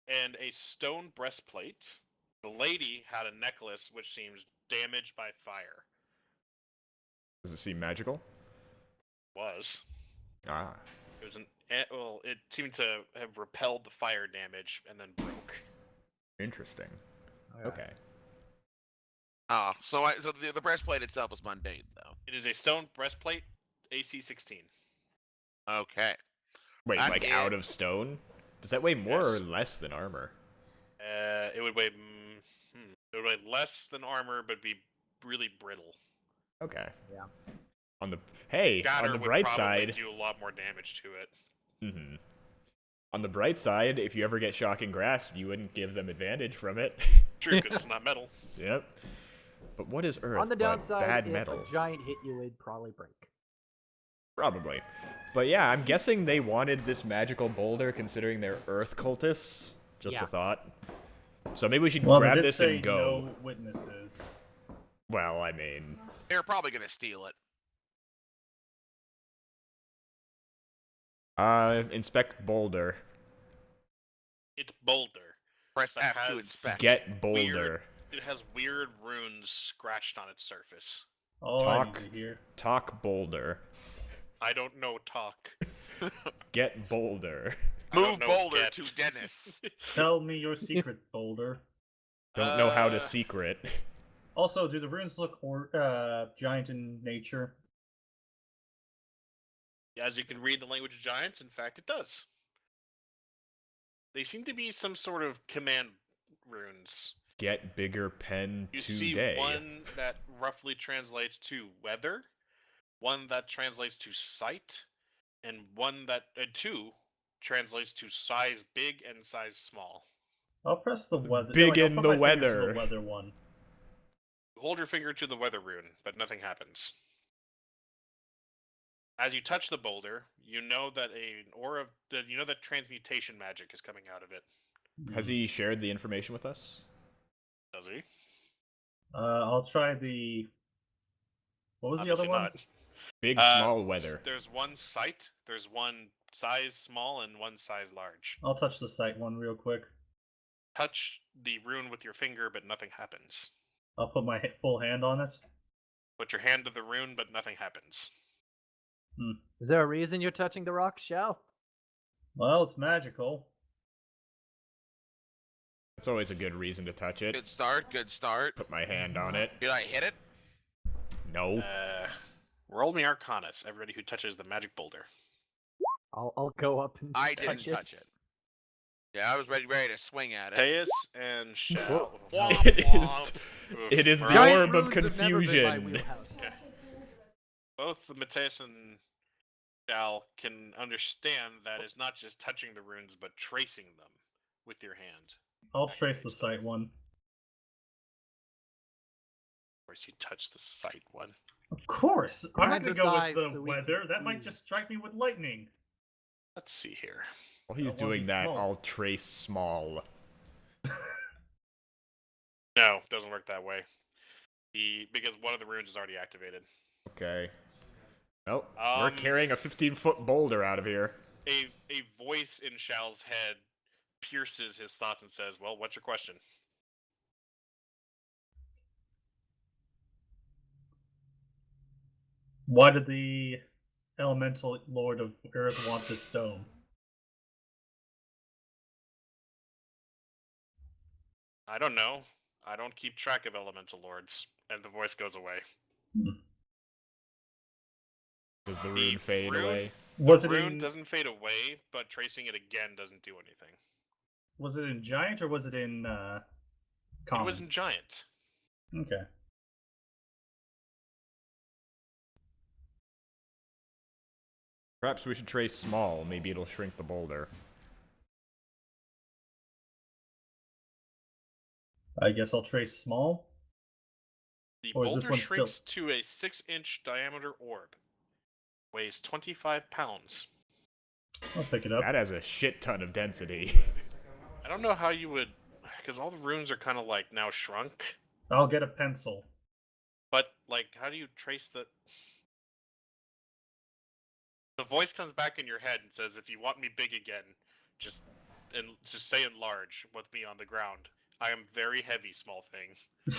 and a stone breastplate. The lady had a necklace which seems damaged by fire. Does it seem magical? Was. Ah. It was well, it seemed to have repelled the fire damage and then broke. Interesting. Okay. Oh, so the breastplate itself is mundane, though. It is a stone breastplate, AC 16. Okay. Wait, That like is- out of stone? Does that weigh more or Yes. less than armor? It would weigh it would weigh less than armor, but be really brittle. Okay. Yeah. On the Shatter on the would bright probably side, do a lot more damage to it. On the bright side, if you ever get shocking grasp, you wouldn't give them advantage from it. True, because it's not metal. Yep. But what is Earth? On the but downside, bad if metal. a giant hit you, it'd probably break. Probably. But yeah, I'm guessing they wanted this magical boulder considering they're Earth cultists. Just Yeah. a thought. So maybe we should Well, grab they did this say and go. no witnesses. Well, I mean, They're probably gonna steal it. inspect boulder. It's boulder. Press That F to has inspect. Get boulder. It has weird runes scratched on its surface. All I Talk. need to hear. Talk boulder. I don't know talk. Get boulder. I don't Move know Boulder get. to Dennis. Tell me your secret, Boulder. Don't know how Uh, to secret. Also, do the runes look giant in nature? As you can read the language of giants, in fact, it does. They seem to be some sort of command runes. Get bigger pen You today. see one that roughly translates to weather, one that translates to sight, and one that two translates to size big and size small. I'll press the weather. Big I'll in put the my fingers to weather. The weather one. Hold your finger to the weather rune, but nothing happens. As you touch the boulder, you know that that transmutation magic is coming out of it. Has he shared the information with us? Does he? I'll try the. What was Obviously the other not. ones? Big, small weather. There's one sight, there's one size small, and one size large. I'll touch the sight one real quick. Touch the rune with your finger, but nothing happens. I'll put my full hand on it. Put your hand to the rune, but nothing happens. Is there a reason you're touching the rock shell? Well, it's magical. It's always a good reason to touch it. Good start. Good start. Put my hand on it. Did I hit it? No. Roll me Arcanus, everybody who touches the magic boulder. I'll go up and I didn't touch it. touch it. Yeah, I was ready to swing at it. Teus and Shao. Womp It is. womp. It is the Giant orb of runes have never been my confusion. wheelhouse. Yeah. Both Mateus and Shao can understand that it's not just touching the runes, but tracing them with your hand. I'll trace the sight one. Of course, you touch the sight one. Of course. I'm not Mine's gonna a go size, with the so we can weather. That might see. just strike me with lightning. Let's see here. While he's That one doing is that, small. I'll trace small. No, doesn't work that way. Because one of the runes is already activated. Okay. Well, we're Um, carrying a 15-foot boulder out of here. A voice in Shal's head pierces his thoughts and says, "Well, what's your question?" Why did the elemental lord of Earth want this stone? I don't know. I don't keep track of elemental lords. And the voice goes away. Does the rune fade away? Was The it rune in doesn't fade away, but tracing it again doesn't do anything. was it in giant or was it in It common? was in giant. Okay. Perhaps we should trace small. Maybe it'll shrink the boulder. I guess I'll trace small. The Or is this boulder one shrinks to a 6-inch diameter orb. Weighs 25 pounds. I'll pick it up. That has a shit ton of density. I don't know how you would... Because all the runes are kind of like now shrunk. I'll get a pencil. But, like, how do you trace the... The voice comes back in your head and says, if you want me big again, just say enlarge with me on the ground. I am very heavy, small thing.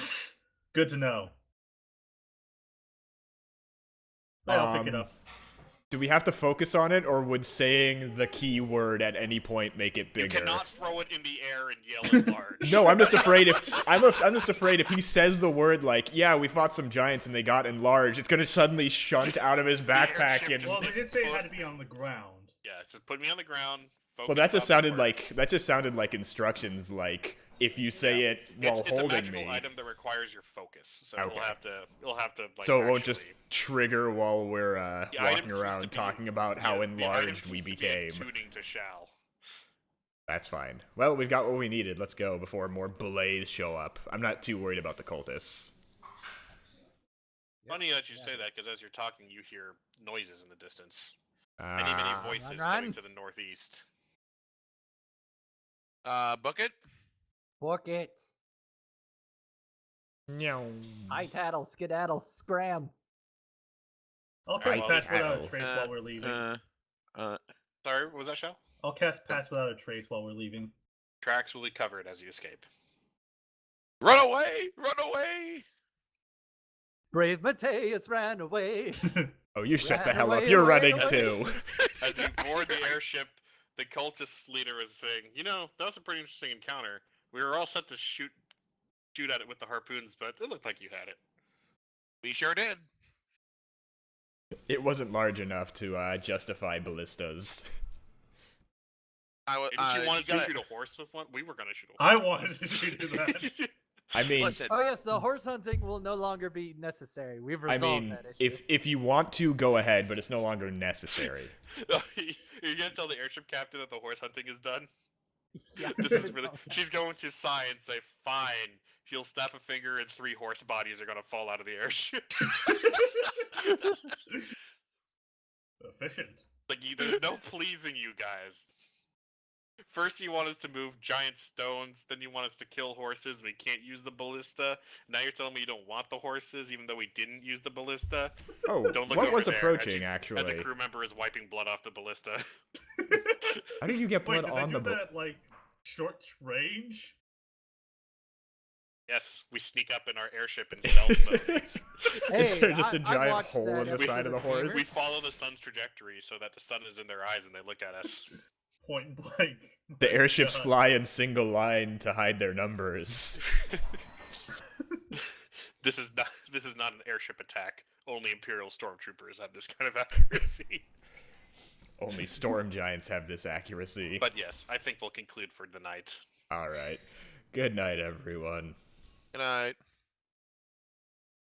Good to know. I'll pick it up. Do we have to focus on it, or would saying the key word at any point make it bigger? You cannot throw it in the air and yell enlarge. No, I'm just afraid if he says the word like, yeah, we fought some giants and they got enlarged, it's gonna suddenly shunt out of his backpack and. Well, they did say it had to be on the ground. Yeah, it says put me on the ground. Well, that just sounded like instructions. Like if you say it while it's holding a magical me. item that requires your focus, so Okay. you'll have to. Like, So it won't actually- just trigger while we're The item walking seems to around be- talking about how the item enlarged we seems to be became. Tuning to Shal. That's fine. Well, we've got what we needed. Let's go before more belays show up. I'm not too worried about the cultists. Funny that you say that, because as you're talking, you hear noises in the distance. Many Ah. voices run. coming to the northeast. Book it. Book it. Meow. High tattle, skedaddle, scram. I'll cast Right, pass without tattle. a trace while we're leaving. Sorry, what was that, Shal? I'll cast pass without a trace while we're leaving. Tracks will be covered as you escape. Run away! Run away! Brave Mateus ran away. Oh, you shut the Ran hell up. away, You're away, running away. too. As you board the airship, the cultist leader is saying, "You know, that was a pretty interesting encounter. We were all set to shoot at it with the harpoons, but it looked like you had it." We sure did. It wasn't large enough to justify ballistas. Didn't you want us to gotta- shoot a horse with one? We were going to shoot a I horse. wanted to do that. I mean, Listen, Oh yes, the horse hunting will no longer be necessary. We've I resolved mean, that issue. if you want to, go ahead, but it's no longer necessary. You're going to tell the airship captain that the horse hunting is done? Yeah, This is it's really. all that. She's going to sigh and say, "Fine." He'll snap a finger, and 3 horse bodies are going to fall out of the airship. Efficient. Like, there's no pleasing you guys. First, you want us to move giant stones. Then you want us to kill horses. We can't use the ballista. Now you're telling me you don't want the horses, even though we didn't use the ballista. Oh, Don't look what over was there, as approaching, she's- As a actually? crew member is wiping blood off the ballista. How did you get Wait, blood did on they the do that at, like, short range? Yes, we sneak up in our airship in stealth mode. Is there Hey, just a I giant watched hole that in the episode side of the of horse? We Gamers. follow the sun's trajectory so that the sun is in their eyes and they look at us. Point blank. The airships God. fly in single line to hide their numbers. This is not an airship attack. Only Imperial stormtroopers have this kind of accuracy. Only storm giants have this accuracy. But yes, I think we'll conclude for the night. All right. Good night, everyone. good night.